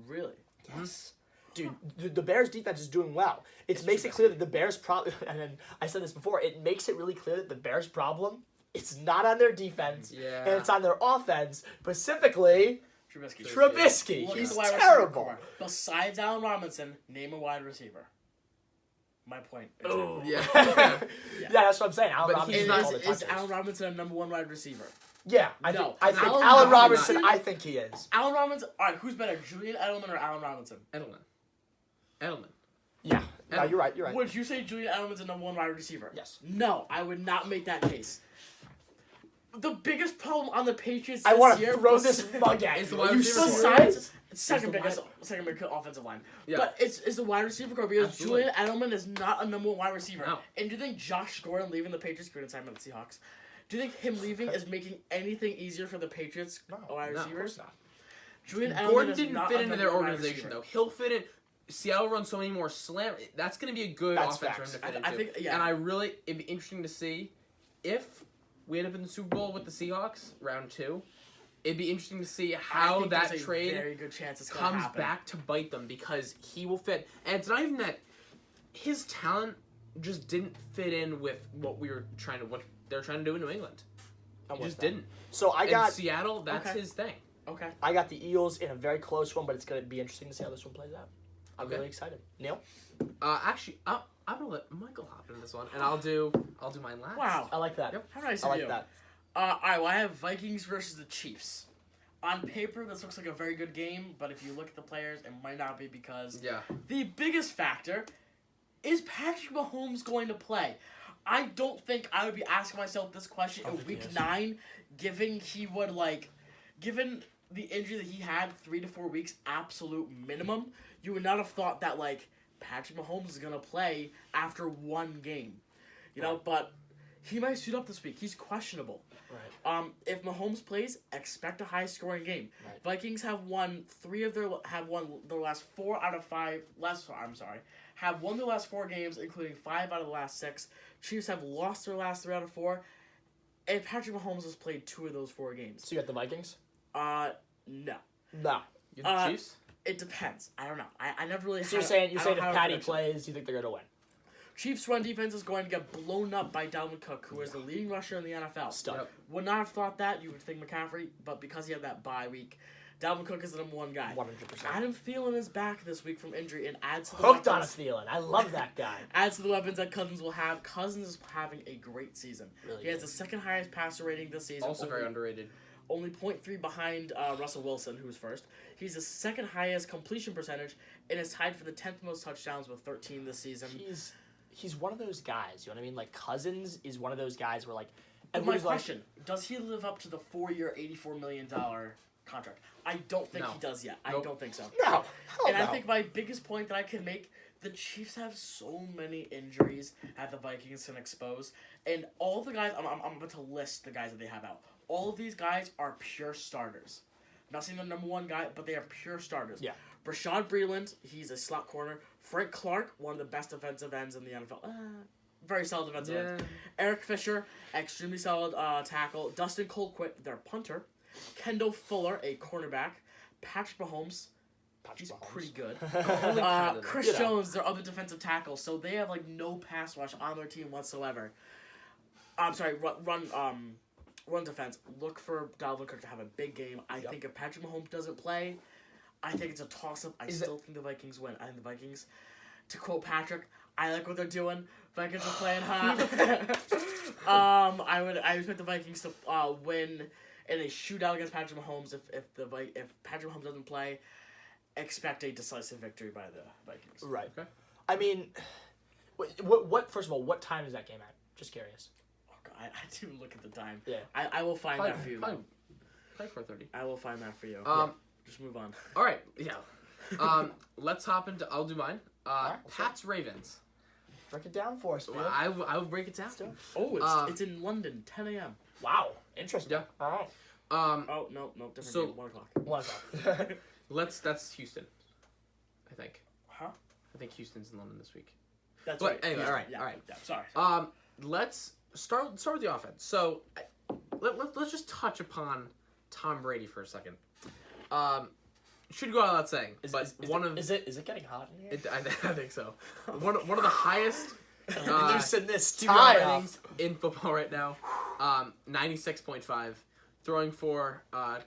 S3: Really?
S2: Yes. Dude, the Bears' defense is doing well. It makes it clear that the Bears' problem, and then I said this before, it makes it really clear that the Bears' problem, it's not on their defense, and it's on their offense, specifically... Trubisky. He's terrible.
S3: Besides Allen Robinson, name a wide receiver. My point.
S2: Oh, yeah, that's what I'm saying.
S3: Is Allen Robinson a number 1 wide receiver?
S2: Yeah, I think Allen Robinson. I think he is.
S3: Allen Robinson. All right, who's better, Julian Edelman or Allen Robinson?
S1: Edelman.
S2: Yeah. No, you're right.
S3: Would you say Julian Edelman's a number 1 wide receiver?
S2: Yes.
S3: No, I would not make that case. The biggest problem on the Patriots
S2: I want to throw this mug at you.
S3: Besides second biggest offensive line.
S1: Yeah.
S3: But it's the wide receiver core because Julian Edelman is not a number 1 wide receiver.
S1: No.
S3: And do you think Josh Gordon leaving the Patriots, great time at the Seahawks, do you think him leaving is making anything easier for the Patriots wide receivers?
S2: No,
S3: Julian Edelman
S1: Gordon didn't fit into their organization though. He'll fit in. Seattle runs so many more slam. That's going to be a good offense for him to fit into.
S3: I think,
S1: and it'd be interesting to see if we end up in the Super Bowl with the Seahawks, round 2. It'd be interesting to see how that trade comes back to bite them because he will fit. And it's not even that his talent just didn't fit in with what they're trying to do in New England. He just didn't.
S2: So I got
S1: Seattle. That's his thing.
S3: Okay.
S2: I got the Eagles in a very close one, but it's going to be interesting to see how this one plays out. I'm really excited. Neil?
S1: Actually, I'm gonna let Michael hop into this one, and I'll do mine last.
S3: Wow,
S2: I like that.
S3: Yep. How nice of you.
S2: I like that.
S3: All right, well, I have Vikings versus the Chiefs. On paper, this looks like a very good game, but if you look at the players, it might not be because the biggest factor is Patrick Mahomes going to play. I don't think I would be asking myself this question in Week 9, given the injury that he had 3 to 4 weeks, absolute minimum. You would not have thought that Patrick Mahomes is gonna play after one game, you know. But he might suit up this week. He's questionable.
S2: Right.
S3: If Mahomes plays, expect a high scoring game.
S2: Right.
S3: Vikings have won their last 4 out of 5. Have won their last 4 games, including 5 out of the last 6. Chiefs have lost their last 3 out of 4. And Patrick Mahomes has played 2 of those 4 games.
S2: So you got the Vikings?
S3: No.
S2: No.
S1: You have the Chiefs?
S3: It depends. I don't know. I never really.
S2: So you're saying if Patty plays, you think they're gonna win?
S3: Chiefs' run defense is going to get blown up by Dalvin Cook, who is the leading rusher in the NFL.
S2: Stud.
S1: Yep.
S3: Would not have thought that. You would think McCaffrey, but because he had that bye week, Dalvin Cook is the number 1 guy.
S2: 100%.
S3: Adam Thielen is back this week from injury and adds to the
S2: Hooked on a
S3: weapons.
S2: feeling. I love that guy.
S3: Adds to the weapons that Cousins will have. Cousins is having a great season.
S2: Really
S3: he has
S2: good.
S3: the 2nd highest passer rating this season.
S1: Also very underrated.
S3: Only 0.3 behind Russell Wilson, who's first. He's the 2nd highest completion percentage and is tied for the 10th most touchdowns with 13 this season.
S2: He's one of those guys. You know what I mean? Like Cousins is one of those guys where like.
S3: And my question: does he live up to the 4-year, $84 million contract? I don't think he does yet.
S1: Nope.
S3: I don't think so.
S2: No. Hell
S3: And
S2: no.
S3: I think my biggest point that I can make: the Chiefs have so many injuries that the Vikings can expose, and all the guys. I'm about to list the guys that they have out. All of these guys are pure starters. I'm not saying they're number 1 guy, but they are pure starters.
S2: Yeah.
S3: Rashad Breeland, he's a slot corner. Frank Clark, one of the best defensive ends in the NFL. Very solid defensive end. Eric Fisher, extremely solid tackle. Dustin Colquitt, their punter. Kendall Fuller, a cornerback. Patrick Mahomes, he's pretty good. Chris Jones, their other defensive tackle. So they have like no pass rush on their team whatsoever. I'm sorry, run defense. Look for Dalvin Cook to have a big game. I think if Patrick Mahomes doesn't play, I think it's a toss-up. I still think the Vikings win. I think the Vikings, to quote Patrick, I like what they're doing. Vikings are playing hot. I expect the Vikings to win in a shootout against Patrick Mahomes. If Patrick Mahomes doesn't play, expect a decisive victory by the Vikings.
S2: Right. Okay. I mean, what? First of all, what time is that game at? Just curious.
S3: Oh God, I didn't even look at the time.
S2: Yeah.
S3: I will find that for you.
S1: Probably 4:30.
S3: I will find that for you. Just move on.
S1: All right. Yeah. Let's hop into. I'll do mine. Pats Ravens.
S2: Break it down for us, man.
S1: I will break it down.
S3: Oh, it's in London, 10 a.m.
S2: Wow, interesting.
S1: Yeah.
S2: All right.
S3: Oh no, different
S1: So-
S3: game. 1 o'clock.
S2: 1 o'clock.
S1: That's Houston. I think.
S3: Huh?
S1: I think Houston's in London this week.
S3: That's
S1: But
S3: right.
S1: anyway,
S3: Yeah,
S1: all right,
S3: yeah,
S1: all right.
S3: Yeah, sorry.
S1: Let's start with the offense. So, let's just touch upon Tom Brady for a second. Should go out without saying,
S2: Is it getting hot in here?
S1: I think so. One of the highest
S2: Loosen this
S1: QB
S2: tie up.
S1: ratings in football right now. 96.5, throwing for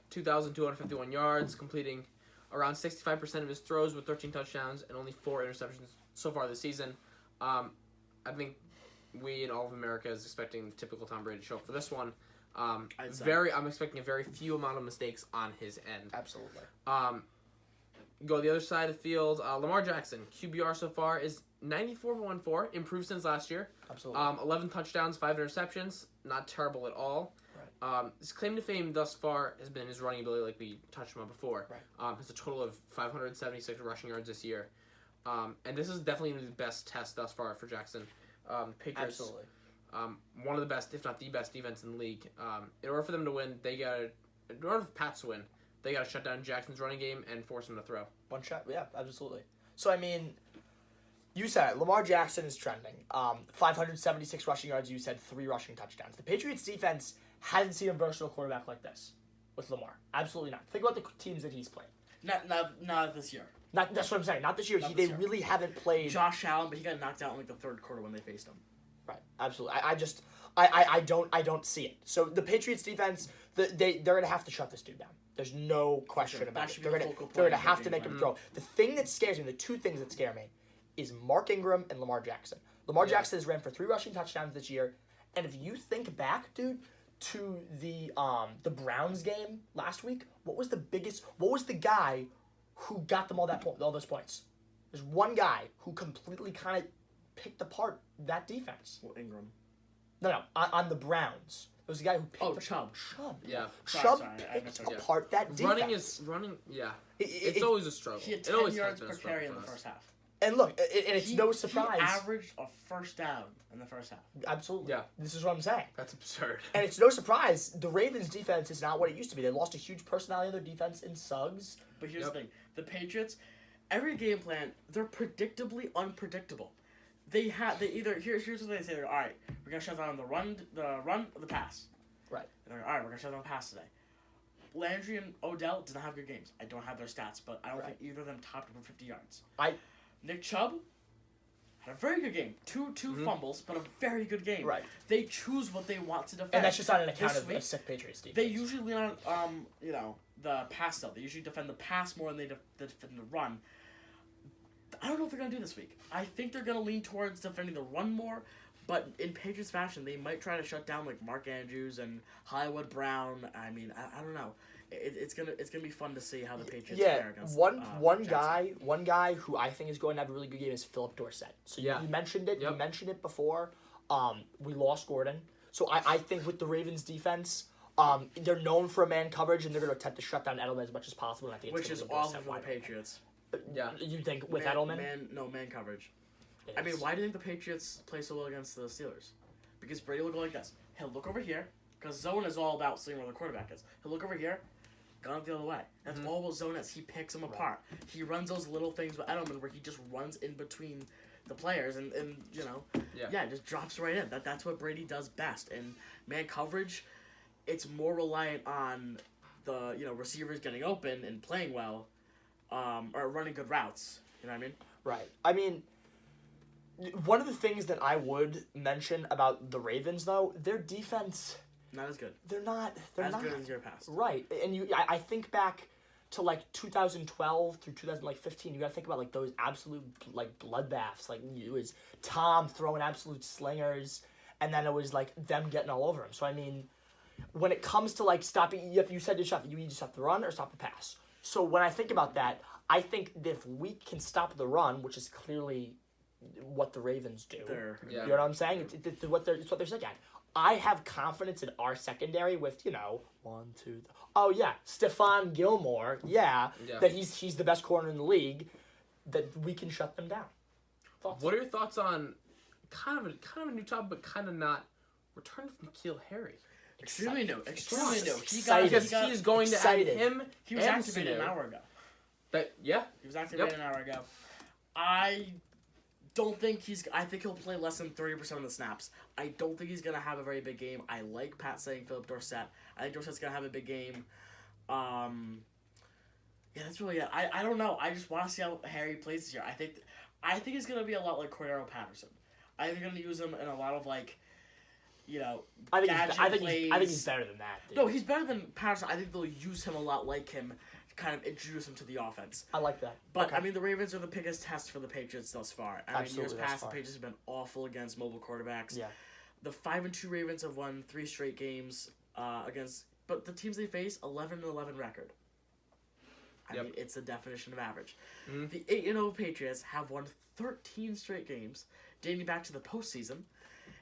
S1: 2,251 yards, completing around 65% of his throws with 13 touchdowns and only 4 interceptions so far this season. I think we in all of America is expecting typical Tom Brady to show up for this one. I'm expecting a very few amount of mistakes on his end.
S2: Absolutely.
S1: Go to the other side of the field. Lamar Jackson, QBR so far is 94.14, improved since last year.
S2: Absolutely.
S1: 11 touchdowns, 5 interceptions, not terrible at all.
S2: Right.
S1: His claim to fame thus far has been his running ability, like we touched on before.
S2: Right.
S1: Has a total of 576 rushing yards this year. And this is definitely the best test thus far for Jackson. Patriots,
S2: Absolutely.
S1: one of the best, if not the best defense in the league. In order for them to win, in order for Pats to win, they got to shut down Jackson's running game and force him to throw.
S2: One shot. Yeah, absolutely. So, I mean, you said it. Lamar Jackson is trending. 576 rushing yards. You said 3 rushing touchdowns. The Patriots defense hasn't seen a versatile quarterback like this with Lamar. Absolutely not. Think about the teams that he's played.
S3: Not this year.
S2: That's what I'm saying. Not this year.
S3: Not
S2: They
S3: this year.
S2: really haven't played.
S3: Josh Allen, but he got knocked out in like the 3rd quarter when they faced him.
S2: Right. Absolutely. I don't see it. So the Patriots defense, they're gonna have to shut this dude down. There's no question
S3: That
S2: about
S3: should
S2: it.
S3: be
S2: They're
S3: the focal
S2: gonna
S3: point
S2: have
S3: of
S2: to
S3: the
S2: make
S3: game
S2: him
S3: plan.
S2: throw. The thing that scares me, the 2 things that scare me, is Mark Ingram and Lamar Jackson. Lamar Jackson has ran for 3 rushing touchdowns this year, and if you think back, dude, to the Browns game last week, what was the guy who got them all those points? There's one guy who completely kind of picked apart that defense.
S3: Well, Ingram.
S2: No, on the Browns. There was a guy who picked
S3: Chubb.
S1: Yeah.
S2: Chubb
S3: Sorry, I
S2: picked
S3: misheard.
S2: apart that defense.
S1: Running, yeah.
S2: It's
S1: It's always a struggle.
S3: He had
S1: It
S3: 10
S1: always
S3: yards
S1: has been
S3: per
S1: a struggle
S3: carry in
S1: for
S3: the
S1: us.
S3: first half.
S2: And look, and it's no surprise.
S3: He averaged a first down in the first half.
S2: Absolutely.
S1: Yeah.
S2: This is what I'm saying.
S1: That's absurd.
S2: And it's no surprise the Ravens' defense is not what it used to be. They lost a huge personality in their defense in Suggs.
S3: But here's the thing: the Patriots, every game plan, they're predictably unpredictable. Here's what they say: all right, we're gonna shut down the run, or the pass.
S2: Right.
S3: And all right, we're gonna shut down the pass today. Landry and Odell did not have good games. I don't have their stats, but I don't think either of them topped over 50 yards. Nick Chubb had a very good game. Two fumbles, but a very good game.
S2: Right.
S3: They choose what they want to defend.
S2: And that's just on an account of a sick Patriots defense.
S3: They usually lean on the pass though. They usually defend the pass more than they defend the run. I don't know what they're gonna do this week. I think they're gonna lean towards defending the run more, but in Patriots fashion, they might try to shut down like Mark Andrews and Hollywood Brown. I mean, I don't know. It's gonna be fun to see how the Patriots fare against
S2: one guy who I think is going to have a really good game is Philip Dorsett. So you mentioned it.
S1: Yep.
S2: You mentioned it before. We lost Gordon, so I think with the Ravens defense, they're known for a man coverage and they're going to attempt to shut down Edelman as much as possible. And I think
S3: which is awesome for the Patriots.
S2: Yeah, you think with
S3: man,
S2: Edelman?
S3: Man coverage. I mean, why do you think the Patriots play so well against the Steelers? Because Brady will go like this. He'll look over here, because zone is all about seeing where the quarterback is. He'll look over here, gone the other way. That's all what zone is. He picks them apart. He runs those little things with Edelman where he just runs in between the players and just drops right in. That's what Brady does best. And man coverage, it's more reliant on the receivers getting open and playing well, or running good routes. You know what I mean?
S2: Right. I mean, one of the things that I would mention about the Ravens, though, their defense.
S3: Not as good.
S2: They're not
S3: good as your past.
S2: Right, and I think back to like 2012 through 2015. You got to think about like those absolute like bloodbaths. Like it was Tom throwing absolute slingers, and then it was like them getting all over him. So I mean, when it comes to like stopping, you said you either stop the run or stop the pass. So when I think about that, I think that if we can stop the run, which is clearly what the Ravens do, you know what I'm saying? It's what they're sick at. I have confidence in our secondary with, 1, 2, oh yeah, Stephon Gilmore, that he's the best corner in the league, that we can shut them down. Thoughts?
S1: What are your thoughts on kind of a new topic, but kind of not, return of N'Keal Harry?
S3: Extremely new.
S2: He's
S1: going to add him.
S3: He was activated an hour ago. He was activated an hour ago. I think he'll play less than 30% of the snaps. I don't think he's going to have a very big game. I like Pat saying Philip Dorsett. I think Dorsett's going to have a big game. That's really it. I don't know. I just want to see how Harry plays this year. I think he's going to be a lot like Cordero Patterson. I think they're going to use him in a lot of like,
S2: I think he's better than that. Dude.
S3: No, he's better than Patterson. I think they'll use him a lot like him. Kind of introduce him to the offense.
S2: I like that.
S3: But, I mean, the Ravens are the biggest test for the Patriots thus far.
S2: Absolutely,
S3: years past, the Patriots have been awful against mobile quarterbacks.
S2: Yeah.
S3: The 5-2 Ravens have won 3 straight games but the teams they face, 11-11 record. I mean, it's the definition of average. Mm-hmm. The 8-0 Patriots have won 13 straight games, dating back to the postseason.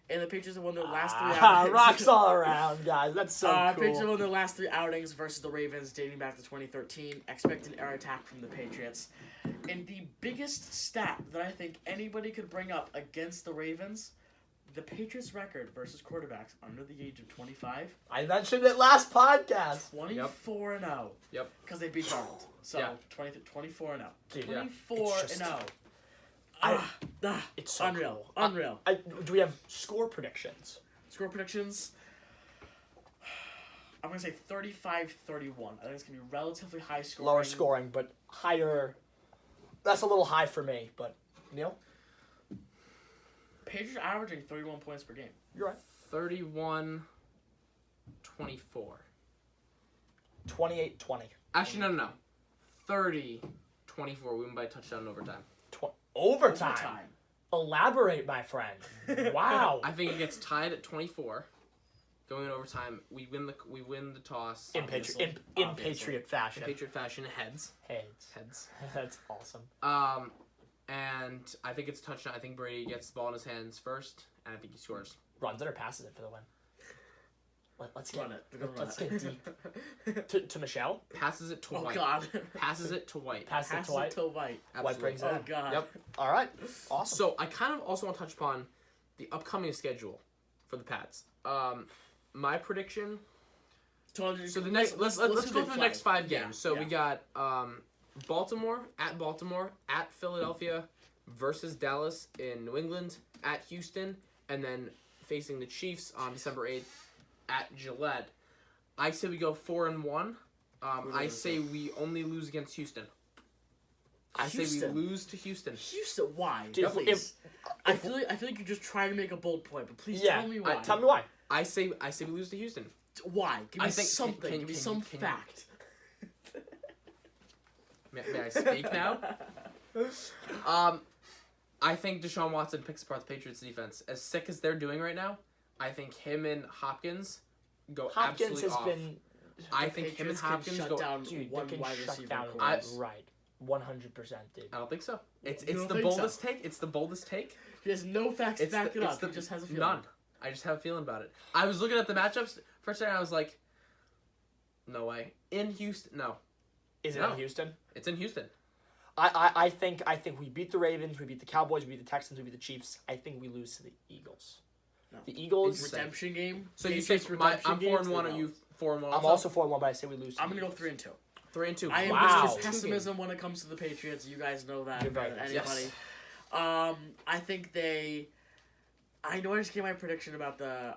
S3: And the Patriots have won their last 3 outings.
S2: Rocks all around, guys. That's so cool.
S3: Patriots have won their last 3 outings versus the Ravens dating back to 2013. Expect an air attack from the Patriots. And the biggest stat that I think anybody could bring up against the Ravens, the Patriots' record versus quarterbacks under the age of 25.
S2: I mentioned it last podcast.
S3: 24-0.
S1: Yep.
S3: Because they beat Darnold. So, 24-0.
S2: Dude,
S3: 24-0.
S2: It's so
S3: unreal.
S2: Cool.
S3: Unreal.
S2: Do we have score predictions?
S3: Score predictions? I'm going to say 35-31. I think it's going to be relatively high scoring.
S2: Lower scoring, but higher. That's a little high for me, but Neil?
S3: Patriots are averaging 31 points per game.
S2: You're right.
S1: 31-24.
S2: 28-20.
S1: Actually, no. 30-24. We win by a touchdown in overtime.
S2: Overtime. Elaborate, my friend. Wow.
S1: I think it gets tied at 24. Going in overtime, we win the toss.
S2: In Patriot fashion.
S1: In Patriot fashion, heads.
S2: That's awesome.
S1: And I think it's a touchdown. I think Brady gets the ball in his hands first, and I think he scores.
S2: Runs it or passes it for the win? Let's
S3: Run it. They're gonna run
S2: let's
S3: it.
S2: get deep. To Michelle.
S1: Passes it to
S3: Oh
S1: White.
S3: God.
S1: Passes it to White.
S2: Pass it
S3: Pass
S2: to White.
S3: it to White.
S2: White brings it
S3: Oh
S2: in.
S3: God.
S1: Yep.
S2: All right. Awesome.
S1: So I kind of also want to touch upon the upcoming schedule for the Pats. My prediction.
S3: So
S1: The next let's go through the next 5 games.
S3: Yeah,
S1: So
S3: yeah.
S1: we got Baltimore, at Philadelphia, versus Dallas in New England, at Houston, and then facing the Chiefs on December 8th at Gillette. I say we go 4-1. I say we only lose against Houston. I say we
S3: Houston.
S1: lose to Houston.
S3: Houston, why?
S2: Dude,
S3: Please. I feel like you're just trying to make a bold point, but please
S2: Yeah.
S3: tell me why.
S2: Tell me why.
S1: I say we lose to Houston.
S3: Why? Give me
S1: I think-
S3: something.
S1: can-
S3: Give me
S1: can-
S3: some
S1: can-
S3: fact.
S1: May I speak now? I think Deshaun Watson picks apart the Patriots defense. As sick as they're doing right now, I think him and Hopkins go
S2: Hopkins
S1: absolutely
S2: has
S1: off.
S2: been.
S1: I think him and
S3: Patriots can
S1: Hopkins
S3: shut
S1: go.
S3: down
S2: Dude,
S3: one
S2: they can
S3: wide
S2: shut
S3: receiver.
S2: down.
S3: correct.
S2: Right. 100%, dude.
S1: I don't think so. It's
S3: You don't
S1: the
S3: think
S1: boldest
S3: so?
S1: take. It's the boldest take.
S3: He has no facts to back it up.
S1: the
S3: He just has a feeling.
S1: none. I just have a feeling about it. I was looking at the matchups for a second. I was like, no way. In Houston, no,
S2: Is it
S1: No.
S2: in Houston?
S1: it's in Houston.
S2: I think we beat the Ravens, we beat the Cowboys, we beat the Texans, we beat the Chiefs. I think we lose to the Eagles.
S3: No.
S2: The Eagles.
S1: Interesting.
S3: Redemption game.
S1: So you say
S3: Patriots
S1: I'm
S3: redemption
S1: 4-1.
S3: games,
S1: Are
S3: no.
S1: you 4-1?
S2: I'm also 4-1, but I say we lose. To
S3: I'm
S2: the
S3: gonna go
S2: Eagles.
S3: 3-2.
S1: 3-2.
S3: I am
S2: Wow.
S3: Mr. Pessimism when it comes to the Patriots. You guys know that
S2: You're very
S3: better than
S2: nice.
S3: anybody.
S1: Yes.
S3: I think they. I know I just gave my prediction about the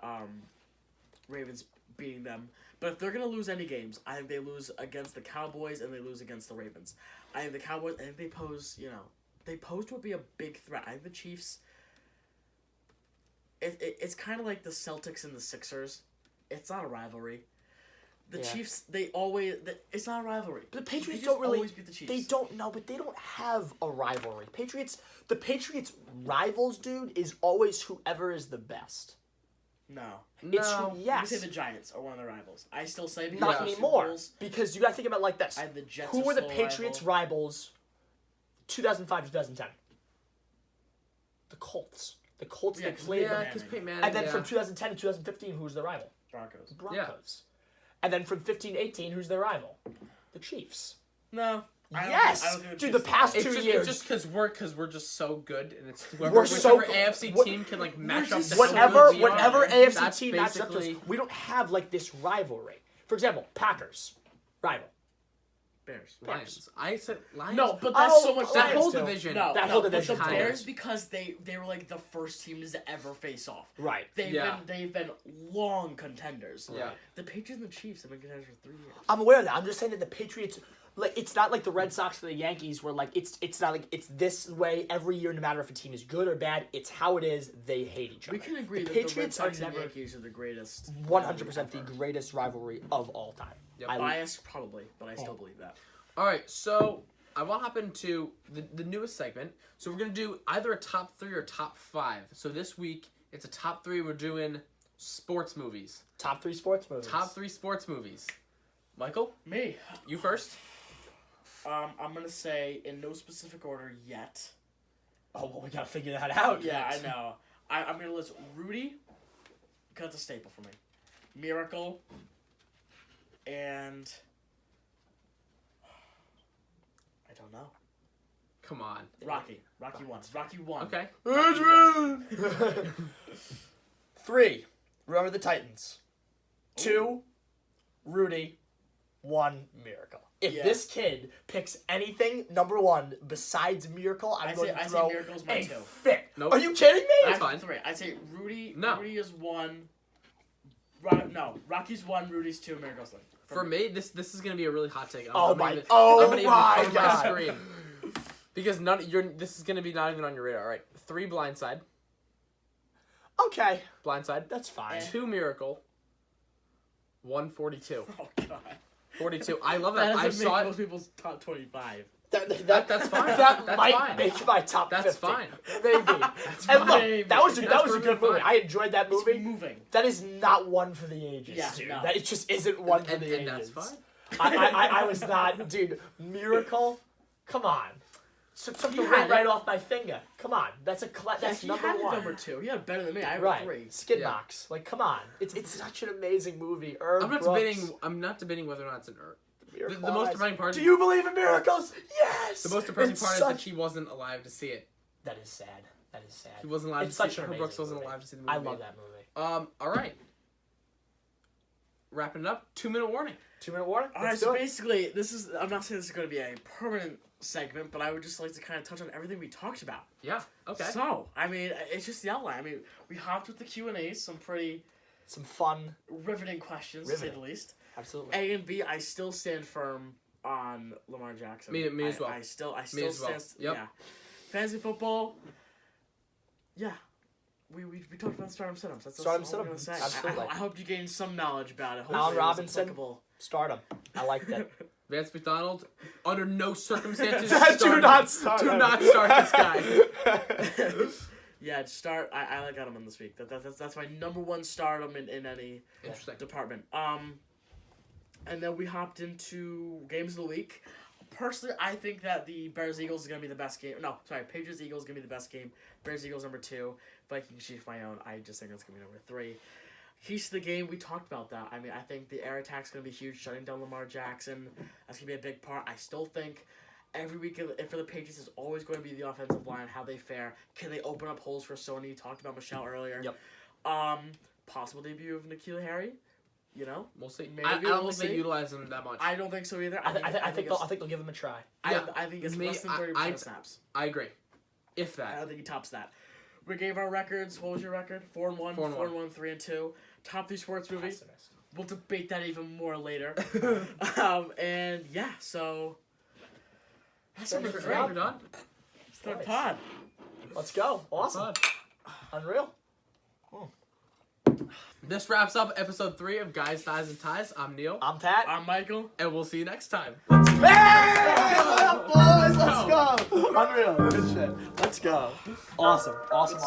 S3: Ravens beating them, but if they're gonna lose any games, I think they lose against the Cowboys and they lose against the Ravens. I think the Cowboys. I think they pose. They pose to be a big threat. I think the Chiefs. It's kind of like the Celtics and the Sixers. It's not a rivalry. The
S2: Yeah.
S3: Chiefs, it's not a rivalry.
S2: But the Patriots
S3: They
S2: don't
S3: just
S2: really.
S3: always beat the Chiefs.
S2: They don't know, but they don't have a rivalry. The Patriots' rivals, dude, is always whoever is the best.
S3: No.
S2: It's
S1: No.
S3: You
S2: yes,
S3: say the Giants are one of their rivals. I still say because
S2: not
S3: of the Super
S2: anymore.
S3: Bowls,
S2: Because you got to think about it like this:
S3: I had the Jets.
S2: who
S3: are
S2: were the
S3: still a
S2: Patriots'
S3: rival.
S2: rivals? 2005, 2010. The Colts. The Colts
S3: Yeah,
S2: that played
S1: Yeah,
S2: them.
S1: because Peyton Manning.
S2: And then
S1: yeah.
S2: from 2010 to 2015, who's the rival?
S3: Broncos.
S2: Broncos. And then from 15-18, who's their rival? The Chiefs.
S3: No.
S2: Yes!
S3: I don't think
S2: Dude,
S3: Chiefs
S2: the past
S3: are.
S2: two
S1: It's
S2: years.
S1: just because we're just so good, and it's
S2: We're
S1: whoever,
S2: so
S1: whichever
S2: good.
S1: AFC
S2: What-
S1: team can like match
S3: we're
S1: up.
S3: just
S1: to
S3: so
S1: how
S2: Whatever,
S1: good we are.
S2: whatever AFC
S1: That's
S2: team matches up to us,
S1: basically-
S2: we don't have like this rivalry. For example, Packers, rival.
S3: Bears.
S1: Lions. I said Lions.
S3: No, but that's
S2: Oh,
S3: so much.
S1: that
S2: Lions
S1: whole
S2: too.
S1: division.
S3: No,
S2: That
S3: no,
S2: whole
S3: but
S2: division
S3: the
S2: kind of-
S3: Bears because they were like the first teams to ever face off.
S2: Right.
S1: Yeah.
S3: They've been long contenders.
S1: Yeah.
S3: The Patriots and the Chiefs have been contenders for 3 years.
S2: I'm aware of that. I'm just saying that the Patriots, like, it's not like the Red Sox or the Yankees, where like it's not like it's this way every year, no matter if a team is good or bad. It's how it is. They hate each other.
S3: We can agree
S2: the
S3: that the Red
S2: Patriots
S3: Sox
S2: are
S3: and
S2: never
S3: Yankees are the greatest.
S2: 100% the greatest rivalry of all time.
S1: Yep.
S3: Biased probably, but I still believe that.
S1: All right, so I want to hop into the newest segment. So we're gonna do either a top 3 or top 5. So this week it's a top 3. We're doing sports movies.
S2: Top 3 sports movies.
S1: Top 3 sports movies. Michael,
S3: Me.
S1: you first.
S3: I'm gonna say in no specific order yet.
S2: Oh, well, we gotta figure that out.
S3: Yeah,
S2: yet.
S3: I know. I'm gonna list Rudy, because it's a staple for me. Miracle. And I don't know.
S1: Come on.
S3: Rocky. Rocky 1. Rocky 1.
S1: Okay.
S2: Adrian! 3. Remember the Titans. 2. Rudy. 1. Miracle. If
S3: Yeah.
S2: this kid picks anything number 1 besides Miracle, I'm going to
S3: I say
S2: throw
S3: Miracle's my
S2: a
S3: 2.
S2: fit.
S1: Nope.
S2: Are you kidding me?
S1: That's
S3: I
S1: fine.
S3: 3. I'd say Rudy.
S1: No.
S3: Rudy is 1. No, Rocky's 1. Rudy's 2. Miracle's 3.
S1: For me, this is gonna be a really hot take.
S2: Oh
S1: I'm
S2: my-
S1: Even,
S2: oh
S1: I'm gonna even
S2: my
S1: put
S2: God.
S1: screen because this is gonna be not even on your radar. All right, 3 Blindside.
S2: Okay.
S1: Blindside.
S2: That's fine.
S1: 2 Miracle. 142.
S3: Oh god.
S1: 42. I love
S3: That
S1: that. I
S3: doesn't
S1: saw
S3: make
S1: it.
S3: most people's top 25.
S1: That's fine.
S2: That
S1: That's
S2: might
S1: fine.
S2: make my top
S1: That's
S2: 50.
S1: fine.
S2: Maybe.
S1: That's
S2: And
S1: fine.
S2: look, that was a
S1: That's
S2: good
S1: perfectly
S2: movie.
S1: fine.
S2: I enjoyed that
S3: It's
S2: movie.
S3: moving.
S2: That is not one for the ages,
S3: Yeah,
S2: dude.
S3: no.
S2: That it just isn't one for
S1: and,
S2: the
S1: and
S2: ages.
S1: that's fine.
S2: I was not, dude. Miracle, come on. took the ring right off my finger. Come on, that's
S3: He
S2: number
S3: had
S2: one.
S3: number 2. He had better than me. I have
S2: Right,
S3: 3.
S2: Skid
S1: Yeah.
S2: Marks. Like, come on, it's such an amazing movie.
S1: I'm not debating whether or not it's an Earth. The most depressing part.
S2: Do you believe in miracles? Yes.
S1: The most depressing part is that she wasn't alive to see it.
S2: That is sad. That is sad.
S1: He wasn't alive
S2: It's
S1: to see
S2: such an
S1: it.
S2: amazing
S1: Brooks wasn't
S2: movie.
S1: alive to see the movie.
S2: I love that movie.
S1: All right. Wrapping it up. 2-minute warning.
S2: 2-minute warning.
S3: All right, so basically, I'm not saying this is going to be a permanent segment, but I would just like to kind of touch on everything we talked about.
S1: Yeah. Okay.
S3: So, I mean, it's just the outline. I mean, we hopped with the Q&As,
S2: some fun,
S3: riveting questions, to say the least.
S2: Absolutely.
S3: A and B, I still stand firm on Lamar Jackson.
S1: Me as well.
S3: I still
S1: Me
S3: stand.
S1: as well. Yep.
S3: Yeah. Fantasy football. Yeah. We talked about stardom sit-ups. That's all I'm going to say.
S2: Absolutely.
S3: I hope you gained some knowledge about it.
S2: Allen
S3: Hopefully it was
S2: Robinson.
S3: applicable.
S2: Stardom. I like that.
S1: Vance McDonald. Under no circumstances.
S2: Do not start.
S1: Do not start this guy.
S3: Yeah, start. I got him in this week. That's my number one stardom in any department. And then we hopped into games of the week. Personally, I think that the Bears-Eagles is going to be the best game. No, sorry, Patriots-Eagles is going to be the best game. Bears-Eagles number 2. Vikings-Chiefs my own. I just think that's going to be number 3. Keys to the game, we talked about that. I mean, I think the air attack's going to be huge, shutting down Lamar Jackson. That's going to be a big part. I still think every week for the Patriots is always going to be the offensive line, how they fare. Can they open up holes for Sony? Talked about Michelle earlier.
S2: Yep.
S3: Possible debut of N'Keal Harry. You know,
S1: We'll see.
S3: Maybe
S1: I don't
S3: we'll
S1: think
S3: see.
S1: they utilize him that much.
S3: I don't think so either.
S2: I think they'll give him a try.
S3: I think it's less than 30% of snaps.
S1: I agree. If
S3: I
S1: that.
S3: don't think he tops that. We gave our records. What was your record? 4-1, 4-1, 3-2. Top 3 sports movie.
S2: Pessimist.
S3: We'll debate that even more later. And yeah, so that's number 3.
S1: We're done.
S3: Start pod.
S2: Let's go. Awesome. Unreal.
S1: This wraps up episode 3 of Guys, Thighs, and Ties. I'm Neil.
S2: I'm Pat.
S3: I'm Michael.
S1: And we'll see you next time.
S2: Hey! Boys, let's go. Unreal. Good shit. Let's go. Awesome. Awesome.